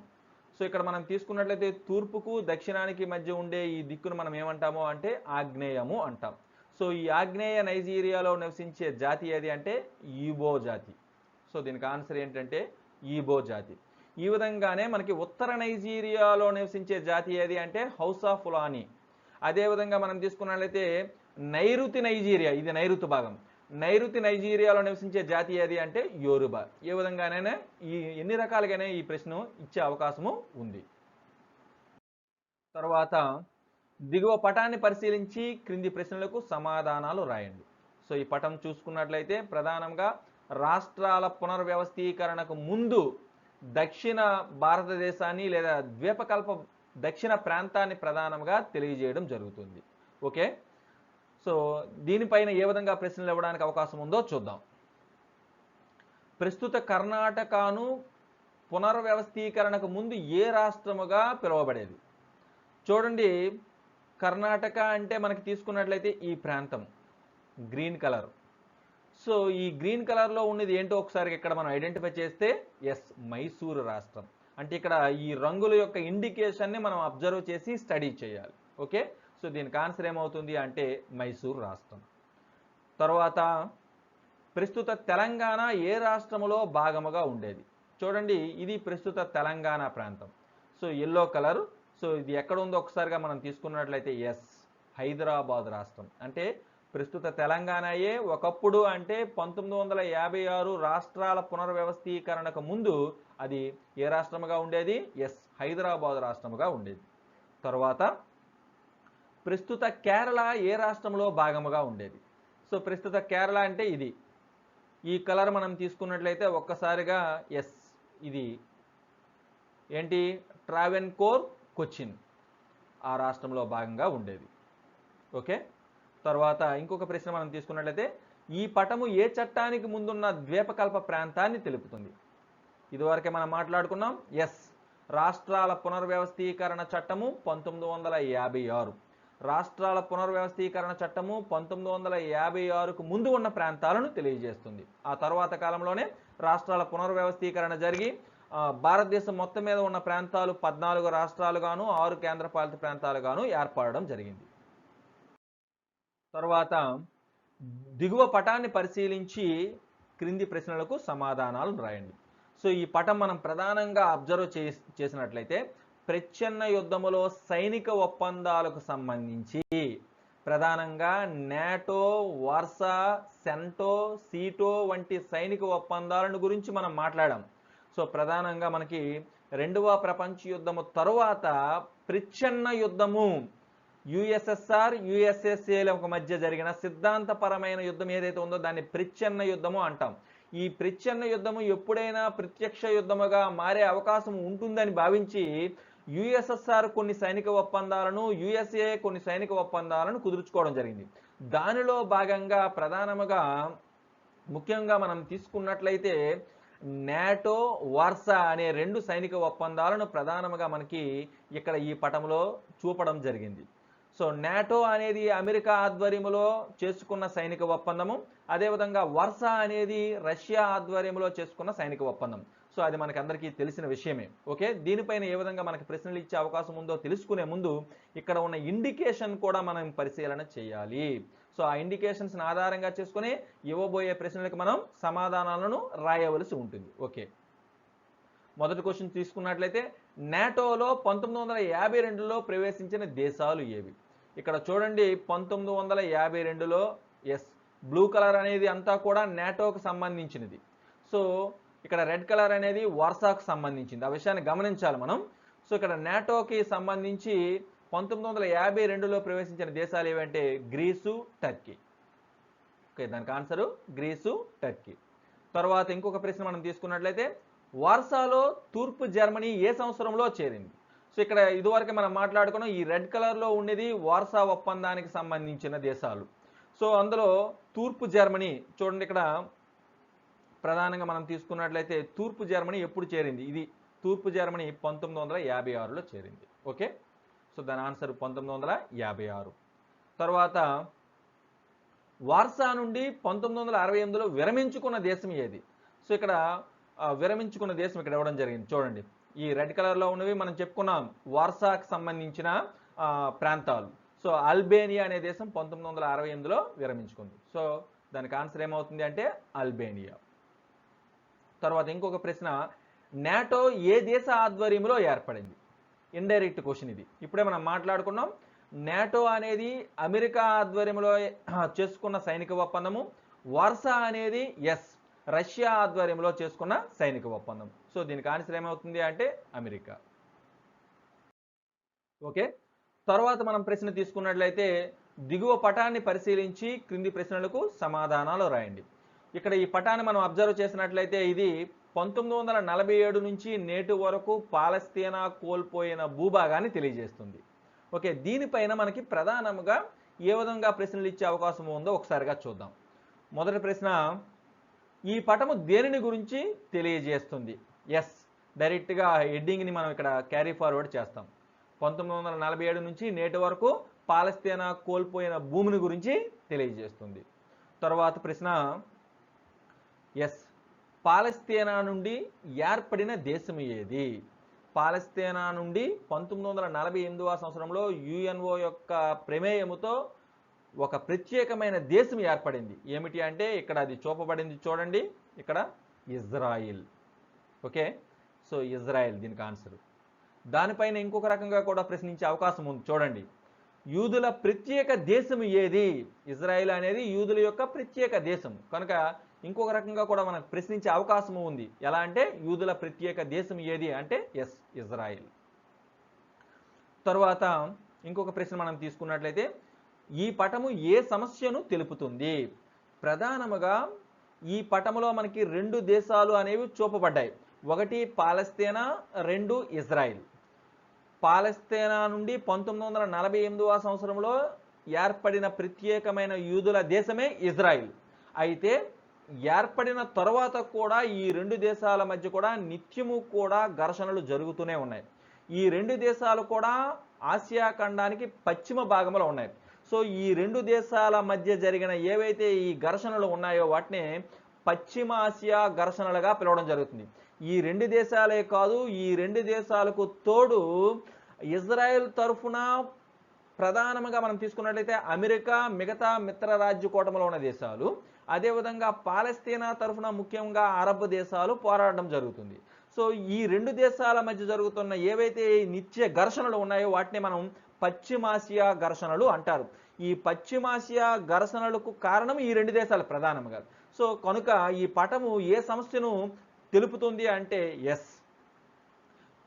సో ఇక్కడ మనం తీసుకున్నట్లయితే తూర్పుకు దక్షిణానికి మధ్య ఉండే ఈ దిక్కును మనం ఏమంటాము అంటే ఆగ్నేయము అంటాం. సో ఈ ఆగ్నేయ నైజీరియాలో నివసించే జాతి ఏది అంటే ఈబో జాతి. సో దీనికి ఆన్సర్ ఏంటంటే ఈబో జాతి. ఈ విధంగానే మనకి ఉత్తర నైజీరియాలో నివసించే జాతి ఏది అంటే హౌసా ఫులానీ. అదేవిధంగా మనం తీసుకున్నట్లయితే నైరుతి నైజీరియా, ఇది నైరుతి భాగం, నైరుతి నైజీరియాలో నివసించే జాతి ఏది అంటే యోరుబా. ఏ విధంగానైనా ఎన్ని రకాలుగానే ఈ ప్రశ్న ఇచ్చే అవకాశము ఉంది. తర్వాత దిగువ పటాన్ని పరిశీలించి క్రింది ప్రశ్నలకు సమాధానాలు రాయండి. సో ఈ పటం చూసుకున్నట్లయితే ప్రధానంగా రాష్ట్రాల పునర్వ్యవస్థీకరణకు ముందు దక్షిణ భారతదేశాన్ని లేదా ద్వీపకల్ప దక్షిణ ప్రాంతాన్ని ప్రధానంగా తెలియజేయడం జరుగుతుంది. ఓకే, సో దీనిపైన ఏ విధంగా ప్రశ్నలు ఇవ్వడానికి అవకాశం ఉందో చూద్దాం. ప్రస్తుత కర్ణాటకను పునర్వ్యవస్థీకరణకు ముందు ఏ రాష్ట్రముగా పిలువబడేది? చూడండి, కర్ణాటక అంటే మనకి తీసుకున్నట్లయితే ఈ ప్రాంతం గ్రీన్ కలర్. సో ఈ గ్రీన్ కలర్లో ఉన్నది ఏంటో ఒకసారి ఇక్కడ మనం ఐడెంటిఫై చేస్తే ఎస్, మైసూరు రాష్ట్రం. అంటే ఇక్కడ ఈ రంగుల యొక్క ఇండికేషన్ని మనం అబ్జర్వ్ చేసి స్టడీ చేయాలి. ఓకే, సో దీనికి ఆన్సర్ ఏమవుతుంది అంటే మైసూరు రాష్ట్రం. తర్వాత ప్రస్తుత తెలంగాణ ఏ రాష్ట్రములో భాగముగా ఉండేది? చూడండి, ఇది ప్రస్తుత తెలంగాణ ప్రాంతం. So yellow colour. సో ఇది ఎక్కడ ఉందో ఒకసారిగా మనం తీసుకున్నట్లయితే ఎస్, హైదరాబాద్ రాష్ట్రం. అంటే ప్రస్తుత తెలంగాణయే ఒకప్పుడు అంటే 1956 రాష్ట్రాల పునర్వ్యవస్థీకరణకు ముందు అది ఏ రాష్ట్రముగా ఉండేది? ఎస్, హైదరాబాద్ రాష్ట్రముగా ఉండేది. తర్వాత ప్రస్తుత కేరళ ఏ రాష్ట్రంలో భాగముగా ఉండేది? సో ప్రస్తుత కేరళ అంటే ఇది, ఈ కలర్ మనం తీసుకున్నట్లయితే ఒక్కసారిగా ఎస్, ఇది ఏంటి? ట్రావెన్కోర్, కొచ్చిన్ ఆ రాష్ట్రంలో భాగంగా ఉండేది. ఓకే, తర్వాత ఇంకొక ప్రశ్న మనం తీసుకున్నట్లయితే ఈ పటము ఏ చట్టానికి ముందున్న ద్వీపకల్ప ప్రాంతాన్ని తెలుపుతుంది? ఇదివరకే మనం మాట్లాడుకున్నాం. ఎస్, రాష్ట్రాల పునర్వ్యవస్థీకరణ చట్టము 1956. రాష్ట్రాల పునర్వ్యవస్థీకరణ చట్టము 1956కు ముందు ఉన్న ప్రాంతాలను తెలియజేస్తుంది. ఆ తర్వాత కాలంలోనే రాష్ట్రాల పునర్వ్యవస్థీకరణ జరిగి భారతదేశం మొత్తం మీద ఉన్న ప్రాంతాలు 14 రాష్ట్రాలుగాను 6 కేంద్రపాలిత ప్రాంతాలుగాను ఏర్పడడం జరిగింది. తర్వాత దిగువ పటాన్ని పరిశీలించి క్రింది ప్రశ్నలకు సమాధానాలు రాయండి. సో ఈ పటం మనం ప్రధానంగా అబ్జర్వ్ చేసినట్లయితే ప్రచ్ఛన్న యుద్ధములో సైనిక ఒప్పందాలకు సంబంధించి ప్రధానంగా నాటో, వార్సా, సెంటో, సీటో వంటి సైనిక ఒప్పందాలను గురించి మనం మాట్లాడాం. సో ప్రధానంగా మనకి 2వ ప్రపంచ యుద్ధము తరువాత ప్రచ్ఛన్న యుద్ధము యుఎస్ఎస్ఆర్, యుఎస్ఎస్ఏల మధ్య జరిగిన సిద్ధాంతపరమైన యుద్ధం ఏదైతే ఉందో దాన్ని ప్రచ్ఛన్న యుద్ధము అంటాం. ఈ ప్రచ్ఛన్న యుద్ధము ఎప్పుడైనా ప్రత్యక్ష యుద్ధముగా మారే అవకాశం ఉంటుందని భావించి యుఎస్ఎస్ఆర్ కొన్ని సైనిక ఒప్పందాలను, యుఎస్ఏ కొన్ని సైనిక ఒప్పందాలను కుదుర్చుకోవడం జరిగింది. దానిలో భాగంగా ప్రధానముగా ముఖ్యంగా మనం తీసుకున్నట్లయితే నాటో, వార్సా అనే 2 సైనిక ఒప్పందాలను ప్రధానముగా మనకి ఇక్కడ ఈ పటంలో చూపడం జరిగింది. సో నాటో అనేది అమెరికా ఆధ్వర్యంలో చేసుకున్న సైనిక ఒప్పందము, అదేవిధంగా వార్సా అనేది రష్యా ఆధ్వర్యంలో చేసుకున్న సైనిక ఒప్పందం. సో అది మనకి అందరికీ తెలిసిన విషయమే. ఓకే, దీనిపైన ఏ విధంగా మనకి ప్రశ్నలు ఇచ్చే అవకాశం ఉందో తెలుసుకునే ముందు ఇక్కడ ఉన్న ఇండికేషన్ కూడా మనం పరిశీలన చేయాలి. సో ఆ ఇండికేషన్స్ని ఆధారంగా చేసుకుని ఇవ్వబోయే ప్రశ్నలకు మనం సమాధానాలను రాయవలసి ఉంటుంది. ఓకే, మొదటి క్వశ్చన్ తీసుకున్నట్లయితే నాటోలో 1952లో ప్రవేశించిన దేశాలు ఏవి? ఇక్కడ చూడండి, 1952లో ఎస్, బ్లూ కలర్ అనేది అంతా కూడా నాటోకు సంబంధించినది. సో ఇక్కడ రెడ్ కలర్ అనేది వార్సాకు సంబంధించింది. ఆ విషయాన్ని గమనించాలి మనం. సో ఇక్కడ నాటోకి సంబంధించి 1952లో ప్రవేశించిన దేశాలు ఏవంటే గ్రీసు, టర్కీ. ఓకే, దానికి ఆన్సరు గ్రీసు, టర్కీ. తర్వాత ఇంకొక ప్రశ్న మనం తీసుకున్నట్లయితే వార్సాలో తూర్పు జర్మనీ ఏ సంవత్సరంలో చేరింది? సో ఇక్కడ ఇదివరకు మనం మాట్లాడుకున్నాం, ఈ రెడ్ కలర్లో ఉండేది వార్సా ఒప్పందానికి సంబంధించిన దేశాలు. సో అందులో తూర్పు జర్మనీ చూడండి, ఇక్కడ ప్రధానంగా మనం తీసుకున్నట్లయితే తూర్పు జర్మనీ ఎప్పుడు చేరింది? ఇది తూర్పు జర్మనీ 1956లో చేరింది. ఓకే, సో దాని ఆన్సర్ 1956. తర్వాత వార్సా నుండి 1968లో విరమించుకున్న దేశం ఏది? సో ఇక్కడ విరమించుకున్న దేశం ఇక్కడ ఇవ్వడం జరిగింది. చూడండి, ఈ రెడ్ కలర్లో ఉన్నవి మనం చెప్పుకున్నాం వార్సాకు సంబంధించిన ప్రాంతాలు. సో అల్బేనియా అనే దేశం 1968లో విరమించుకుంది. సో దానికి ఆన్సర్ ఏమవుతుంది అంటే అల్బేనియా. తర్వాత ఇంకొక ప్రశ్న, నాటో ఏ దేశ ఆధ్వర్యంలో ఏర్పడింది? ఇండైరెక్ట్ క్వశ్చన్ ఇది. ఇప్పుడే మనం మాట్లాడుకున్నాం, నాటో అనేది అమెరికా ఆధ్వర్యంలో చేసుకున్న సైనిక ఒప్పందము, వార్సా అనేది ఎస్, రష్యా ఆధ్వర్యంలో చేసుకున్న సైనిక ఒప్పందం. సో దీనికి ఆన్సర్ ఏమవుతుంది అంటే అమెరికా. ఓకే, తర్వాత మనం ప్రశ్న తీసుకున్నట్లయితే దిగువ పటాన్ని పరిశీలించి క్రింది ప్రశ్నలకు సమాధానాలు రాయండి. ఇక్కడ ఈ పటాన్ని మనం అబ్జర్వ్ చేసినట్లయితే ఇది 1947 నుంచి నేటి వరకు పాలస్తీనా కోల్పోయిన భూభాగాన్ని తెలియజేస్తుంది. ఓకే, దీనిపైన మనకి ప్రధానంగా ఏ విధంగా ప్రశ్నలు ఇచ్చే అవకాశం ఉందో ఒకసారిగా చూద్దాం. మొదటి ప్రశ్న, ఈ పటము దేనిని గురించి తెలియజేస్తుంది? ఎస్, డైరెక్ట్గా హెడ్డింగ్ని మనం ఇక్కడ క్యారీ ఫార్వర్డ్ చేస్తాం. 1947 నుంచి నేటి వరకు పాలస్తీనా కోల్పోయిన భూమిని గురించి తెలియజేస్తుంది. తర్వాత ప్రశ్న, ఎస్, పాలస్తీనా నుండి ఏర్పడిన దేశం ఏది? పాలస్తీనా నుండి 1948వ సంవత్సరంలో యుఎన్ఓ యొక్క ప్రమేయముతో ఒక ప్రత్యేకమైన దేశం ఏర్పడింది. ఏమిటి అంటే ఇక్కడ అది చూపబడింది చూడండి, ఇక్కడ ఇజ్రాయిల్. ఓకే, సో ఇజ్రాయిల్ దీనికి ఆన్సర్. దానిపైన ఇంకొక రకంగా కూడా ప్రశ్నించే అవకాశం ఉంది చూడండి, యూదుల ప్రత్యేక దేశం ఏది? ఇజ్రాయిల్ అనేది యూదుల యొక్క ప్రత్యేక దేశం కనుక ఇంకొక రకంగా కూడా మనకు ప్రశ్నించే అవకాశం ఉంది. ఎలా అంటే యూదుల ప్రత్యేక దేశం ఏది అంటే ఎస్, ఇజ్రాయిల్. తర్వాత ఇంకొక ప్రశ్న మనం తీసుకున్నట్లయితే ఈ పటము ఏ సమస్యను తెలుపుతుంది? ప్రధానముగా ఈ పటములో మనకి రెండు దేశాలు అనేవి చూపబడ్డాయి. ఒకటి పాలస్తీనా, రెండు ఇజ్రాయిల్. పాలస్తీనా నుండి 1948వ సంవత్సరంలో ఏర్పడిన ప్రత్యేకమైన యూదుల దేశమే ఇజ్రాయిల్. అయితే ఏర్పడిన తర్వాత కూడా ఈ రెండు దేశాల మధ్య కూడా నిత్యము కూడా ఘర్షణలు జరుగుతూనే ఉన్నాయి. ఈ రెండు దేశాలు కూడా ఆసియా ఖండానికి పశ్చిమ భాగంలో ఉన్నాయి. సో ఈ రెండు దేశాల మధ్య జరిగిన ఏవైతే ఈ ఘర్షణలు ఉన్నాయో వాటిని పశ్చిమ ఆసియా ఘర్షణలుగా పిలవడం జరుగుతుంది. ఈ రెండు దేశాలే కాదు, ఈ రెండు దేశాలకు తోడు ఇజ్రాయెల్ తరఫున ప్రధానంగా మనం తీసుకున్నట్లయితే అమెరికా, మిగతా మిత్ర రాజ్య కూటమిలో ఉన్న దేశాలు, అదేవిధంగా పాలస్తీనా తరఫున ముఖ్యంగా అరబ్ దేశాలు పోరాడడం జరుగుతుంది. సో ఈ రెండు దేశాల మధ్య జరుగుతున్న ఏవైతే నిత్య ఘర్షణలు ఉన్నాయో వాటిని మనం పశ్చిమాసియా ఘర్షణలు అంటారు. ఈ పశ్చిమాసియా ఘర్షణలకు కారణం ఈ రెండు దేశాలు ప్రధానంగా. సో కనుక ఈ పటము ఏ సమస్యను తెలుపుతుంది అంటే ఎస్,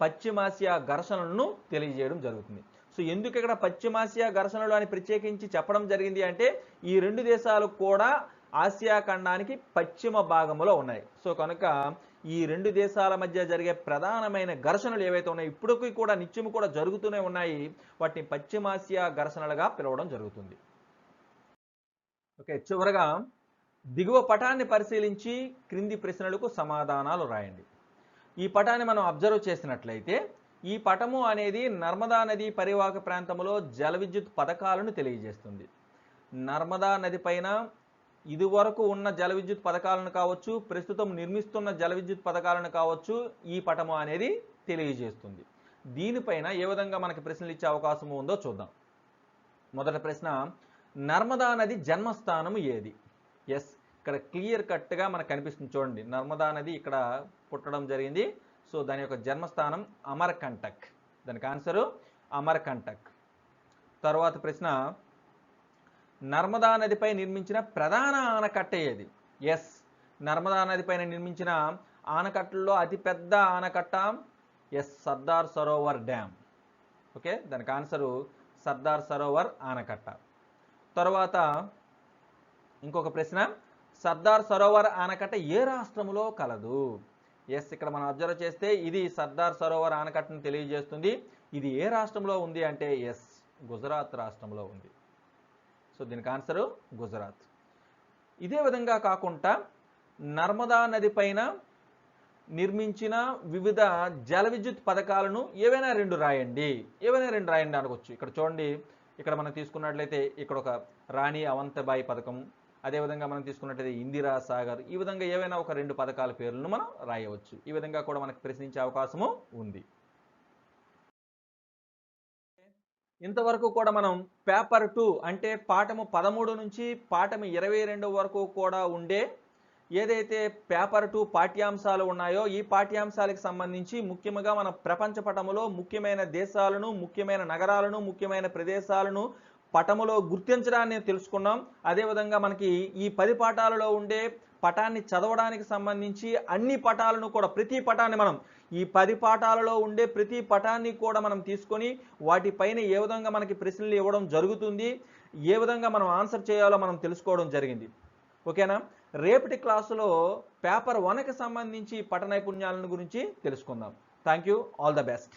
పశ్చిమాసియా ఘర్షణలను తెలియజేయడం జరుగుతుంది. సో ఎందుకు ఇక్కడ పశ్చిమాసియా ఘర్షణలు అని ప్రత్యేకించి చెప్పడం జరిగింది అంటే ఈ రెండు దేశాలు కూడా ఆసియా ఖండానికి పశ్చిమ భాగంలో ఉన్నాయి. సో కనుక ఈ రెండు దేశాల మధ్య జరిగే ప్రధానమైన ఘర్షణలు ఏవైతే ఉన్నాయో ఇప్పటికీ కూడా నిత్యము కూడా జరుగుతూనే ఉన్నాయి, వాటిని పశ్చిమాసియా ఘర్షణలుగా పిలవడం జరుగుతుంది. ఓకే, చివరగా దిగువ పటాన్ని పరిశీలించి క్రింది ప్రశ్నలకు సమాధానాలు రాయండి. ఈ పటాన్ని మనం అబ్జర్వ్ చేసినట్లయితే ఈ పటము అనేది నర్మదా నది పరివాహక ప్రాంతంలో జల విద్యుత్ పథకాలను తెలియజేస్తుంది. నర్మదా నది పైన ఇదివరకు ఉన్న జల విద్యుత్ పథకాలను కావచ్చు, ప్రస్తుతం నిర్మిస్తున్న జల విద్యుత్ పథకాలను కావచ్చు ఈ పటము అనేది తెలియజేస్తుంది. దీనిపైన ఏ విధంగా మనకి ప్రశ్నలు ఇచ్చే అవకాశం ఉందో చూద్దాం. మొదటి ప్రశ్న, నర్మదా నది జన్మస్థానం ఏది? ఎస్, ఇక్కడ క్లియర్ కట్గా మనకు కనిపిస్తుంది చూడండి, నర్మదా నది ఇక్కడ పుట్టడం జరిగింది. సో దాని యొక్క జన్మస్థానం అమర్కంటక్, దానికి ఆన్సరు అమర్కంటక్. తర్వాత ప్రశ్న, నర్మదా నదిపై నిర్మించిన ప్రధాన ఆనకట్ట ఏది? ఎస్, నర్మదా నదిపైన నిర్మించిన ఆనకట్టల్లో అతిపెద్ద ఆనకట్ట yes, Sardar Sarovar dam. Okay, దానికి ఆన్సరు సర్దార్ సరోవర్ ఆనకట్ట. తర్వాత ఇంకొక ప్రశ్న, సర్దార్ సరోవర్ ఆనకట్ట ఏ రాష్ట్రంలో కలదు? ఎస్, ఇక్కడ మనం అబ్జర్వ్ చేస్తే ఇది సర్దార్ సరోవర్ ఆనకట్టను తెలియజేస్తుంది. ఇది ఏ రాష్ట్రంలో ఉంది అంటే ఎస్, గుజరాత్ రాష్ట్రంలో ఉంది. సో దీనికి ఆన్సరు గుజరాత్. ఇదే విధంగా కాకుండా నర్మదా నది పైన నిర్మించిన వివిధ జల విద్యుత్ పథకాలను ఏవైనా రెండు రాయండి, ఏవైనా రెండు రాయండి అనుకోవచ్చు. ఇక్కడ చూడండి, ఇక్కడ మనం తీసుకున్నట్లయితే ఇక్కడ ఒక రాణి అవంతబాయి పథకం, అదేవిధంగా మనం తీసుకున్నట్లయితే ఇందిరా సాగర్, ఈ విధంగా ఏవైనా ఒక రెండు పథకాల పేర్లను మనం రాయవచ్చు. ఈ విధంగా కూడా మనకు ప్రశ్నించే అవకాశము ఉంది. ఇంతవరకు కూడా మనం పేపర్ 2 అంటే పాఠము 13 నుంచి పాఠము 22 వరకు కూడా ఉండే ఏదైతే పేపర్ 2 పాఠ్యాంశాలు ఉన్నాయో ఈ పాఠ్యాంశాలకు సంబంధించి ముఖ్యంగా మన ప్రపంచ పటములో ముఖ్యమైన దేశాలను, ముఖ్యమైన నగరాలను, ముఖ్యమైన ప్రదేశాలను పటములో గుర్తించడాన్ని తెలుసుకున్నాం. అదేవిధంగా మనకి ఈ 10 పాఠాలలో ఉండే పటాన్ని చదవడానికి సంబంధించి అన్ని పటాలను కూడా ప్రతి పటాన్ని మనం ఈ 10 పాఠాలలో ఉండే ప్రతి పటాన్ని కూడా మనం తీసుకొని వాటిపైన ఏ విధంగా మనకి ప్రశ్నలు ఇవ్వడం జరుగుతుంది, ఏ విధంగా మనం ఆన్సర్ చేయాలో మనం తెలుసుకోవడం జరిగింది. ఓకేనా? రేపటి క్లాసులో పేపర్ 1కి సంబంధించి పట నైపుణ్యాలను గురించి తెలుసుకుందాం. Thank you. All the best.